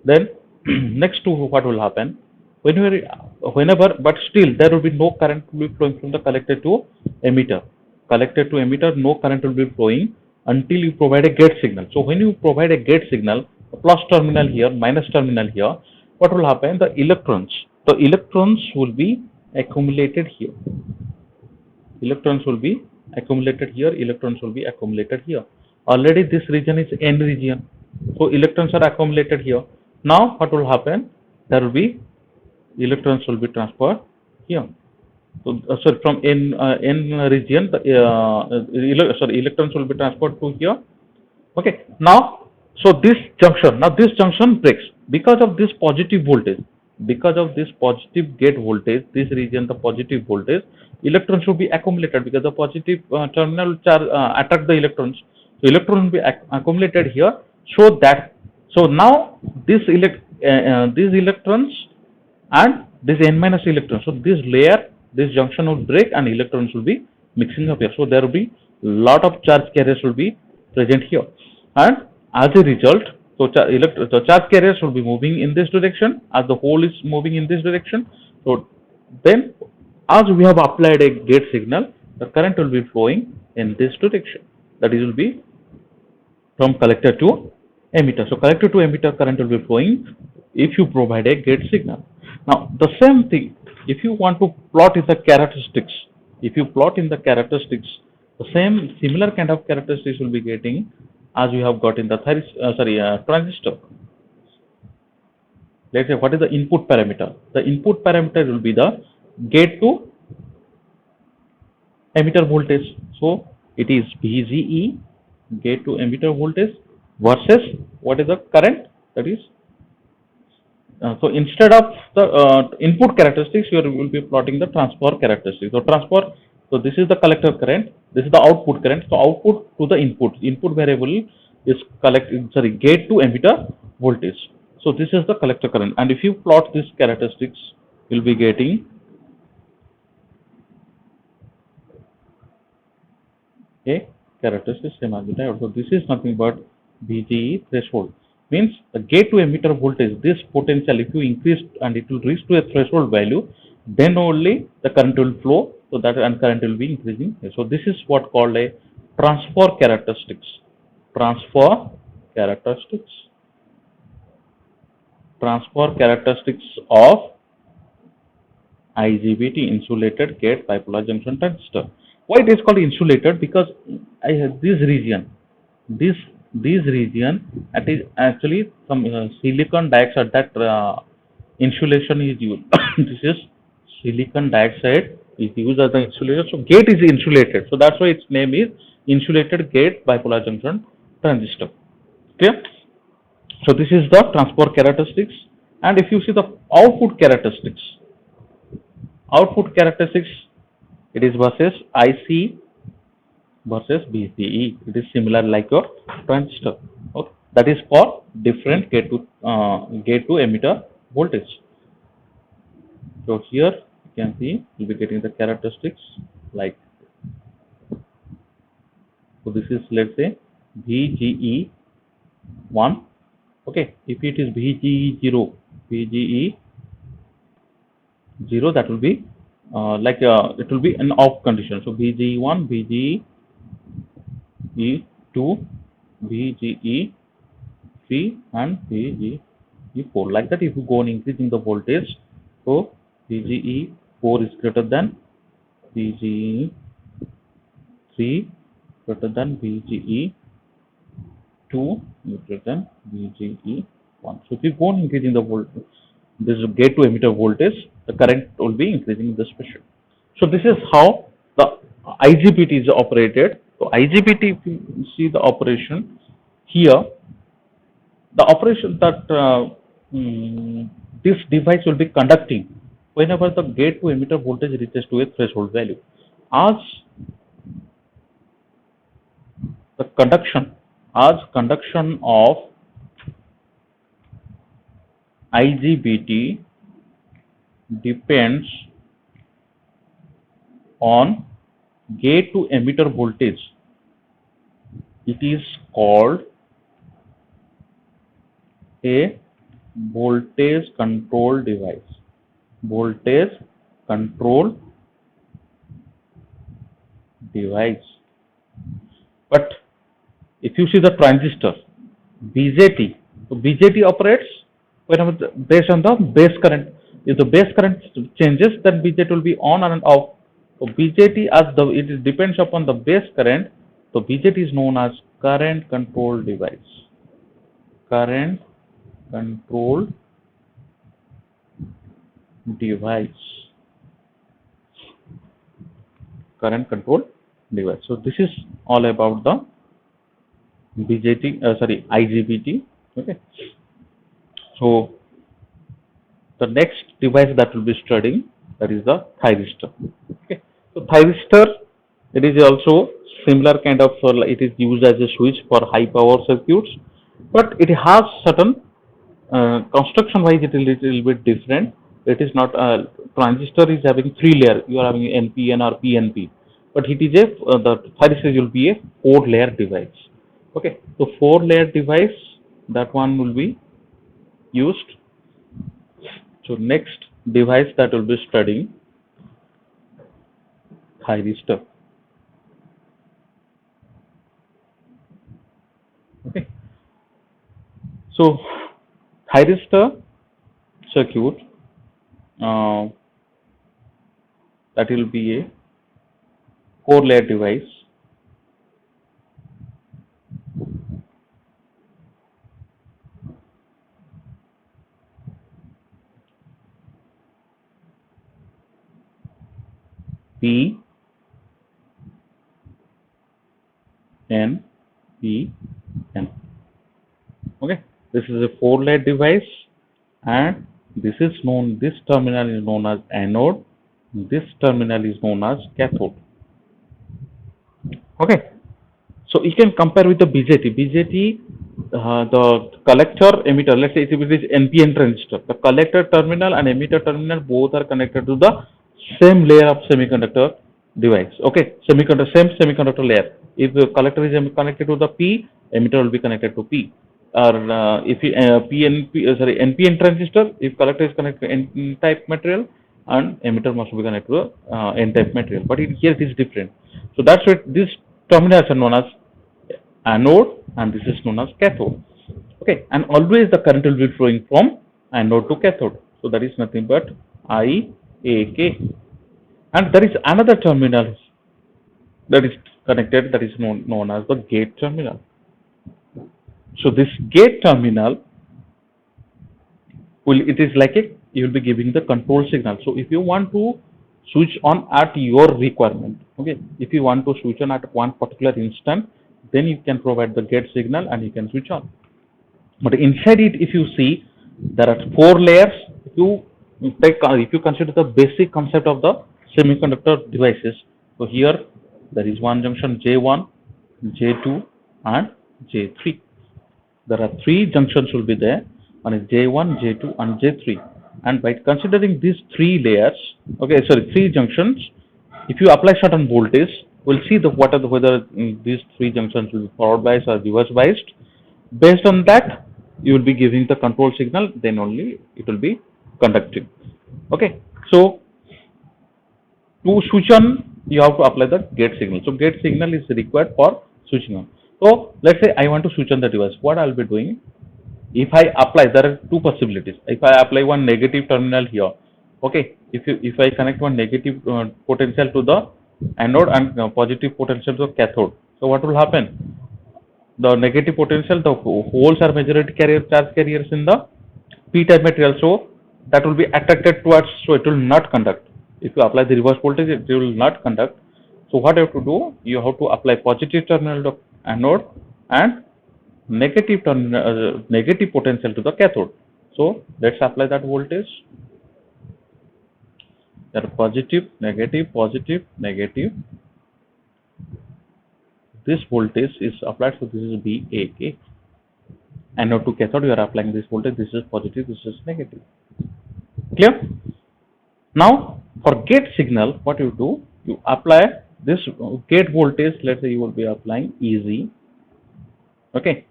Then next to what will happen? Whenever, but still there will be no current will be flowing from the collector to emitter. Collector to emitter, no current will be flowing until you provide a gate signal. So when you provide a gate signal, a plus terminal here, minus terminal here, what will happen? The electrons will be accumulated here. Electrons will be accumulated here, electrons will be accumulated here. Already this region is N region, so electrons are accumulated here. Now what will happen? There will be electrons will be transferred here. So sorry, from N region, electrons will be transferred to here. Okay. Now, so this junction breaks because of this positive voltage. Because of this positive gate voltage, this region, the positive voltage, electrons should be accumulated because the positive terminal charge attract the electrons. So electrons will be accumulated here. So now these electrons and this N minus electrons. So this layer, this junction will break and electrons will be mixing up here. So there will be lot of charge carriers will be present here, and as a result, so charge carriers will be moving in this direction as the hole is moving in this direction. So then, as we have applied a gate signal, the current will be flowing in this direction. That is will be from collector to emitter. So collector to emitter current will be flowing if you provide a gate signal. Now the same thing, if you want to plot in the characteristics, the same similar kind of characteristics will be getting as we have got in the transistor. Let's say what is the input parameter? The input parameter will be the gate to emitter voltage. So it is VGE, gate to emitter voltage, versus what is the current, that is. So instead of the input characteristics, you will be plotting the transfer characteristics. So this is the collector current, this is the output current. So output to the input variable is gate to emitter voltage. So this is the collector current, and if you plot these characteristics, you will be getting a characteristic semi. So this is nothing but VGE threshold. Means the gate to emitter voltage, this potential, if you increase and it will reach to a threshold value, then only the current will flow. So that and current will be increasing. So this is what called a transfer characteristics. Transfer characteristics of IGBT, insulated gate bipolar junction transistor. Why it is called insulated? Because I have this region, this region, that is actually some silicon dioxide, that insulation is used. This is silicon dioxide is used as the insulator. So gate is insulated. So that's why its name is insulated gate bipolar junction transistor. Clear? So this is the transport characteristics. And if you see the output characteristics, it is versus IC versus BCE. It is similar like your transistor. Okay. That is for different gate to emitter voltage. So here you can see you'll be getting the characteristics like, so this is, let's say, VGE 1. Okay, if it is VGE 0, that will be it will be an off condition. So VGE 1, VGE 2, VGE 3, and VGE 4. Like that, if you go on increasing the voltage, so VGE 4 is greater than VGE 3, greater than VGE 2, greater than VGE 1. So if you go on increasing the voltage, this gate to emitter voltage, the current will be increasing in this fashion. So this is how the IGBT is operated. So IGBT, if you see the operation here, the operation that this device will be conducting whenever the gate to emitter voltage reaches to a threshold value. As the conduction of IGBT depends on gate to emitter voltage, it is called a voltage control device. Voltage control device. But if you see the transistor BJT, so BJT operates whenever based on the base current. If the base current changes, then BJT will be on and off. So BJT, as it depends upon the base current, so BJT is known as current control device. Current control device. Current control device. So this is all about the IGBT. Okay. So the next device that we'll be studying, that is the thyristor. Okay. So thyristor, it is also similar kind of, it is used as a switch for high power circuits, but it has certain construction wise it is little bit different. It is not transistor is having 3 layer. You are having NPN or PNP, but it is the thyristor will be a 4 layer device. Okay, so 4 layer device, that one will be used. So next device that will be studying, thyristor. Okay, so thyristor circuit, that will be a 4 layer device. P N P N. Okay, this is a 4 layer device, and this terminal is known as anode, this terminal is known as cathode. Okay, so you can compare with the BJT. The collector emitter, let's say if it is NPN transistor, the collector terminal and emitter terminal both are connected to the same layer of semiconductor device. Okay, same semiconductor layer. If the collector is connected to the P, emitter will be connected to P. Or if NPN transistor, if collector is connected to N type material, and emitter must be connected to N type material. But here it is different. So that's why these terminals are known as anode and this is known as cathode. Okay, and always the current will be flowing from anode to cathode. So that is nothing but IAK. And there is another terminal that is connected, that is known as the gate terminal. So this gate terminal it is like you will be giving the control signal. So if you want to switch on at your requirement. Okay, if you want to switch on at one particular instant, then you can provide the gate signal and you can switch on. But inside it, if you see, there are four layers. If you consider the basic concept of the semiconductor devices, so here there is one junction J1, J2, and J3. There are three junctions will be there. One is J1, J2, and J3. And by considering these three layers, three junctions, if you apply certain voltage, we'll see whether these three junctions will be forward biased or reverse biased. Based on that, you will be giving the control signal, then only it will be conducting. Okay, so to switch on, you have to apply the gate signal. So gate signal is required for switching on. So let's say I want to switch on the device. What I'll be doing? If I apply, there are two possibilities. If I apply one negative terminal here, okay, if I connect one negative potential to the anode and positive potential to the cathode, so what will happen? The negative potential, the holes are majority charge carriers in the p-type material, so that will be attracted towards, so it will not conduct. If you apply the reverse voltage, it will not conduct. So what you have to do? You have to apply positive terminal to anode and negative potential to the cathode. So let's apply that voltage. There are positive, negative, positive, negative. This voltage is applied, so this is VAK. Anode to cathode, you are applying this voltage. This is positive, this is negative. Clear? Now, for gate signal, what you do? You apply this gate voltage. Let's say you will be applying EZ. Okay,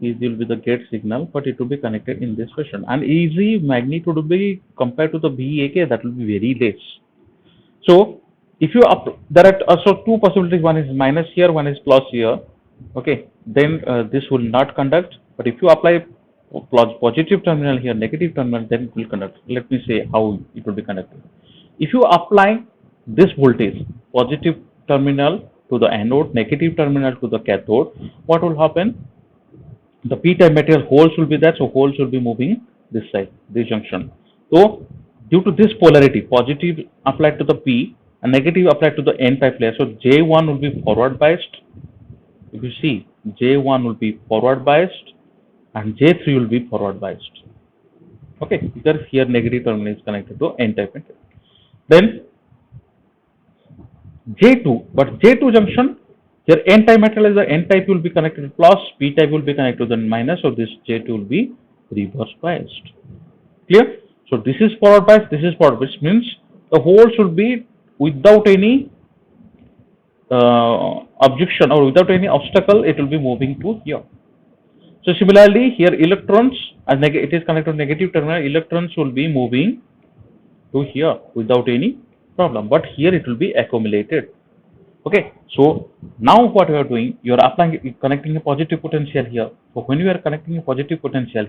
EZ will be the gate signal, but it will be connected in this fashion. And EZ magnitude will be compared to the VAK, that will be very less. So if you there are also two possibilities. One is minus here, one is plus here. Okay, then this will not conduct. But if you apply positive terminal here, negative terminal, then it will conduct. Let me say how it will be conducted. If you apply this voltage, positive terminal to the anode, negative terminal to the cathode, what will happen? The p-type material holes will be there, so holes will be moving this side, this junction. So due to this polarity, positive applied to the p and negative applied to the n-type layer, so J1 will be forward biased. If you see, J1 will be forward biased and J3 will be forward biased. Okay, because here negative terminal is connected to n-type material. Then J2, but J2 junction, here n-type material is the n-type will be connected to plus, p-type will be connected to the minus, so this J2 will be reverse biased. Clear? So this is forward bias, this is forward, which means the holes will be without any objection or without any obstacle, it will be moving to here. So similarly, here electrons, as it is connected to negative terminal, electrons will be moving to here without any problem. But here it will be accumulated. Okay. So now what you are doing, you are applying, connecting a positive potential here. So when you are connecting a positive potential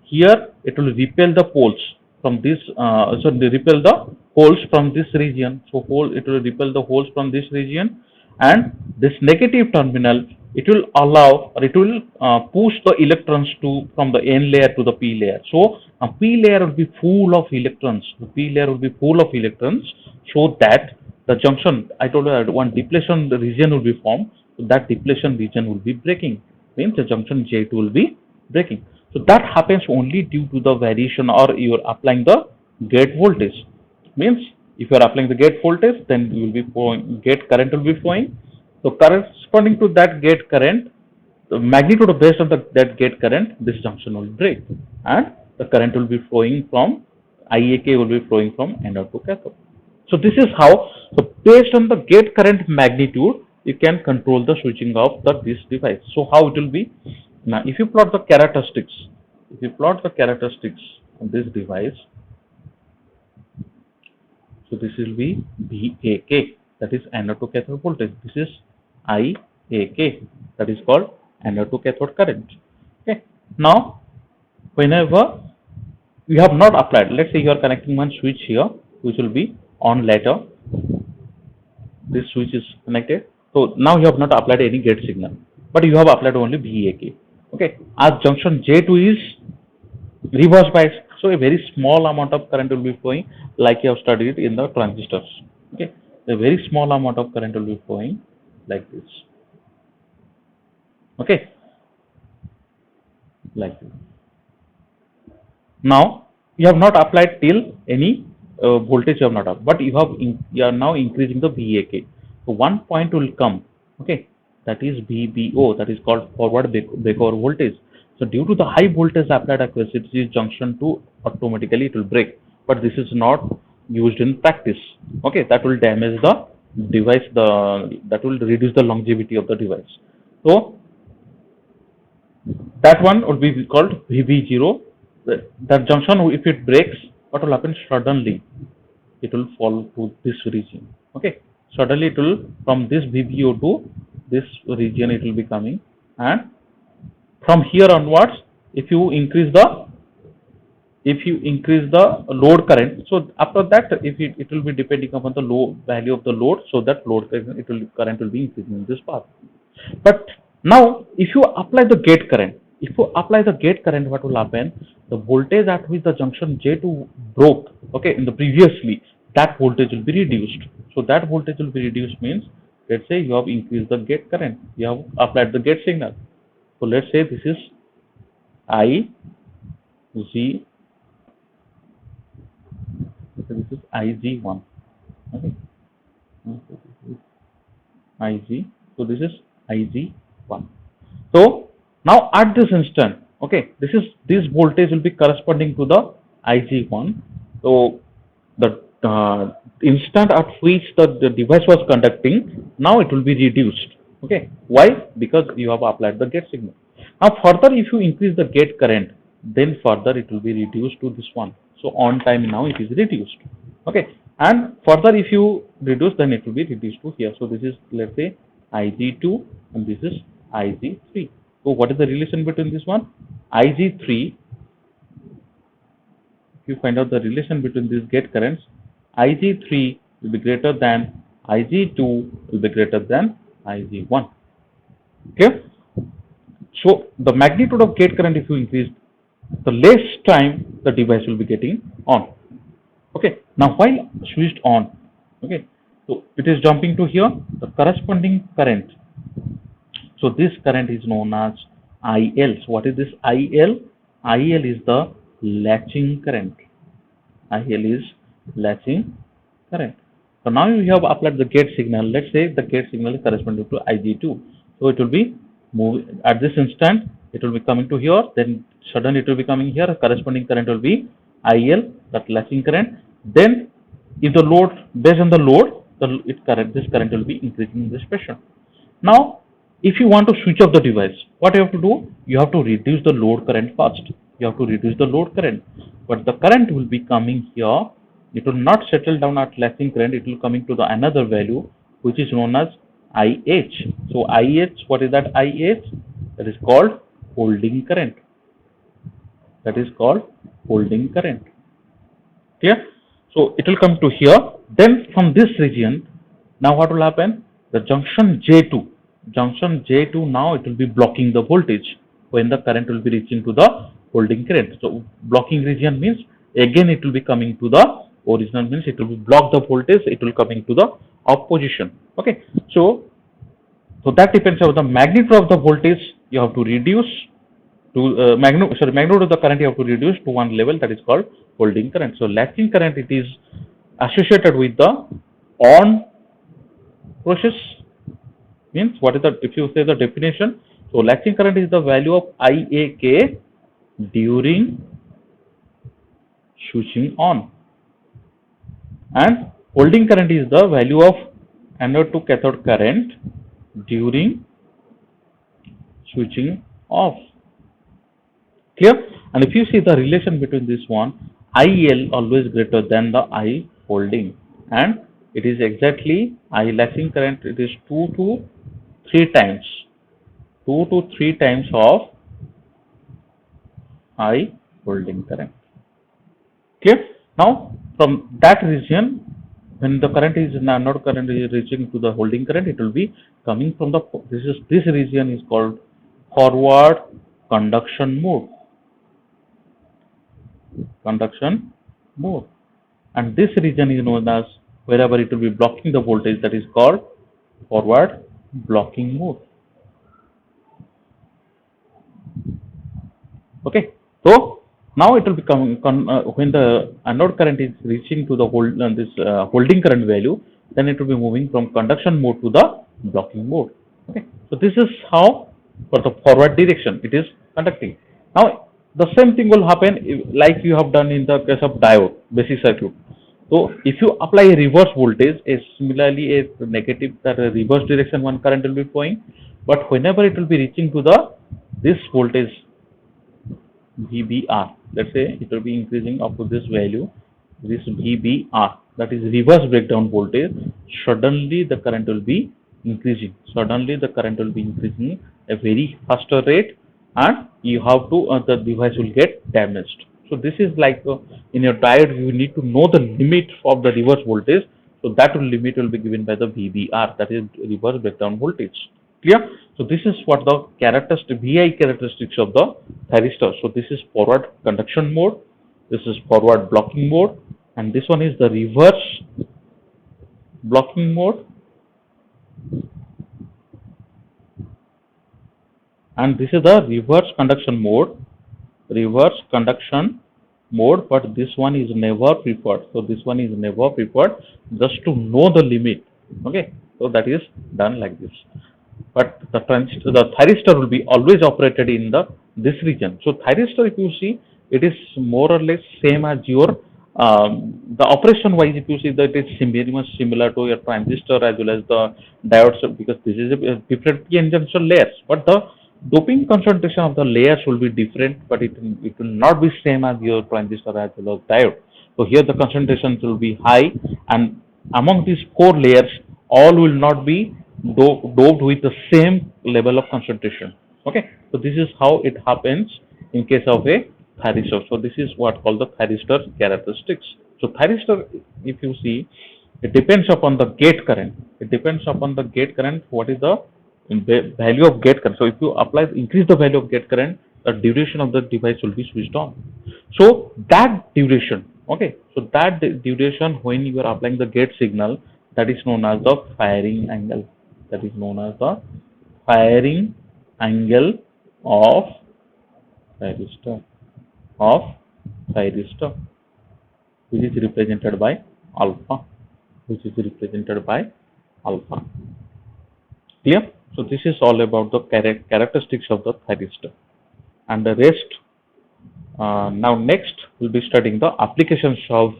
here it will repel the poles from this. Repel the holes from this region. So it will repel the holes from this region, and this negative terminal, it will allow, or it will push the electrons from the n layer to the p layer. So a p layer will be full of electrons. The p layer will be full of electrons, so that the junction, I told you that one depletion region will be formed. So that depletion region will be breaking. Means the junction J2 will be breaking. So that happens only due to the variation, or you are applying the gate voltage. Means if you are applying the gate voltage, then you will be flowing, gate current will be flowing. So corresponding to that gate current, the magnitude of based on that gate current, this junction will break, and the current will be flowing from IAK will be flowing from anode to cathode. So this is how. So based on the gate current magnitude, you can control the switching of this device. So how it will be? Now, if you plot the characteristics, of this device, so this will be VAK, that is anode to cathode voltage. This is IAK, that is called anode to cathode current. Okay. Now, whenever you have not applied, let's say you are connecting one switch here, which will be on later. This switch is connected. So now you have not applied any gate signal, but you have applied only VAK. Okay. As junction J2 is reverse bias, So a very small amount of current will be flowing, like you have studied in the transistors. Okay, a very small amount of current will be flowing like this. Okay, like this. Now you have not applied till any voltage you have not up, but you are now increasing the VAK. So one point will come, okay, that is VBO, that is called forward breakover voltage. So due to the high voltage applied across it, this junction 2 automatically it will break, but this is not used in practice. Okay, that will damage the device, that will reduce the longevity of the device. So that one would be called VB0. That junction, if it breaks, what will happen? Suddenly it will fall to this region. Okay, suddenly it will, from this VBO to this region it will be coming, and from here onwards, if you increase the load current, so after that, if it will be depending upon the low value of the load, so that load current will be increasing in this path. But now, if you apply the gate current, what will happen? The voltage at which the junction J2 broke, okay, in the previously, that voltage will be reduced. So that voltage will be reduced means, let's say you have increased the gate current, you have applied the gate signal. So let's say this is IG, so this is IG1, okay, IG, so this is IG1. So now at this instant, okay, this voltage will be corresponding to the IG1. So the instant at which the device was conducting, now it will be reduced. Okay, why? Because you have applied the gate signal. Now further, if you increase the gate current, then further it will be reduced to this one. So on time now it is reduced. Okay, and further if you reduce, then it will be reduced to here. So this is, let's say, IG2 and this is IG3. So what is the relation between this one? IG3, if you find out the relation between these gate currents, IG3 will be greater than IG2 will be greater than IG1. Okay. So the magnitude of gate current, if you increase, the less time the device will be getting on. Okay. Now while switched on, okay, so it is jumping to here, the corresponding current. So this current is known as IL. So what is this IL? IL is the latching current. IL is latching current. So now you have applied the gate signal. Let's say the gate signal is corresponding to IG2. So it will be moving at this instant. It will be coming to here. Then suddenly it will be coming here. Corresponding current will be IL, that latching current. Then if the load, based on the load, this current will be increasing in this fashion. Now, if you want to switch off the device, what you have to do? You have to reduce the load current first. You have to reduce the load current. But the current will be coming here. It will not settle down at latching current. It will coming to the another value, which is known as IH. So IH, what is that IH? That is called holding current. That is called holding current. Clear? So it will come to here. Then from this region, now what will happen? The junction J2 now it will be blocking the voltage when the current will be reaching to the holding current. So blocking region means again it will be coming to the original, means it will be block the voltage, it will coming to the off position. Okay, so that depends on the magnitude of the voltage you have to reduce to magnitude of the current you have to reduce to one level, that is called holding current. So latching current, it is associated with the on process. Means what is the, if you say the definition, so latching current is the value of IAK during switching on, and holding current is the value of anode to cathode current during switching off. Clear? And if you see the relation between this one, IL always greater than the I holding, and it is exactly I latching current, it is 2 to 3 times of I holding current. Clear? Now from that region, when the current is anode current is reaching to the holding current, it will be coming from the, this region is called forward conduction mode. conduction mode. And this region is known as, wherever it will be blocking the voltage, that is called forward blocking mode. Okay, so now it will become when the anode current is reaching to the holding current value, then it will be moving from conduction mode to the blocking mode. Okay, so this is how for the forward direction it is conducting. Now the same thing will happen like you have done in the case of diode basic circuit. So if you apply a reverse voltage, similarly a negative, that a reverse direction one current will be flowing, but whenever it will be reaching to the this voltage VBR. Let's say it will be increasing up to this value, this VBR, that is reverse breakdown voltage. Suddenly the current will be increasing. Suddenly the current will be increasing a very faster rate, and you have to the device will get damaged. So this is like in your diode, you need to know the limit of the reverse voltage. So that limit will be given by the VBR, that is reverse breakdown voltage. Clear? So this is what the characteristic VI characteristics of the thyristor. So this is forward conduction mode, this is forward blocking mode, and this one is the reverse blocking mode, and this is the reverse conduction mode. Reverse conduction mode, but this one is never preferred. So this one is never preferred, just to know the limit. Okay, so that is done like this. But the thyristor will be always operated in this region. So thyristor, if you see, it is more or less same as your the operation wise. If you see that it is very much similar to your transistor as well as the diodes, because this is a different p-n junction layers, but the doping concentration of the layers will be different, but it will not be same as your transistor as well as diode. So here the concentrations will be high, and among these four layers, all will not be doped with the same level of concentration. Okay, so this is how it happens in case of a thyristor. So this is what called the thyristor characteristics. So thyristor, if you see, it depends upon the gate current. It depends upon the gate current. What is the value of gate current? So if you increase the value of gate current, the duration of the device will be switched on. So that duration, okay, so that duration when you are applying the gate signal, that is known as the firing angle. That is known as the firing angle of thyristor, which is represented by alpha, Clear? So this is all about the characteristics of the thyristor, and the rest. Now next we'll be studying the applications of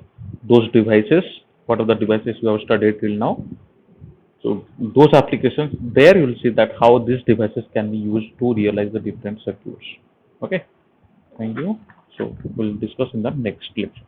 those devices. What are the devices we have studied till now? So those applications, there you will see that how these devices can be used to realize the different circuits. Okay, thank you. So we'll discuss in the next lecture.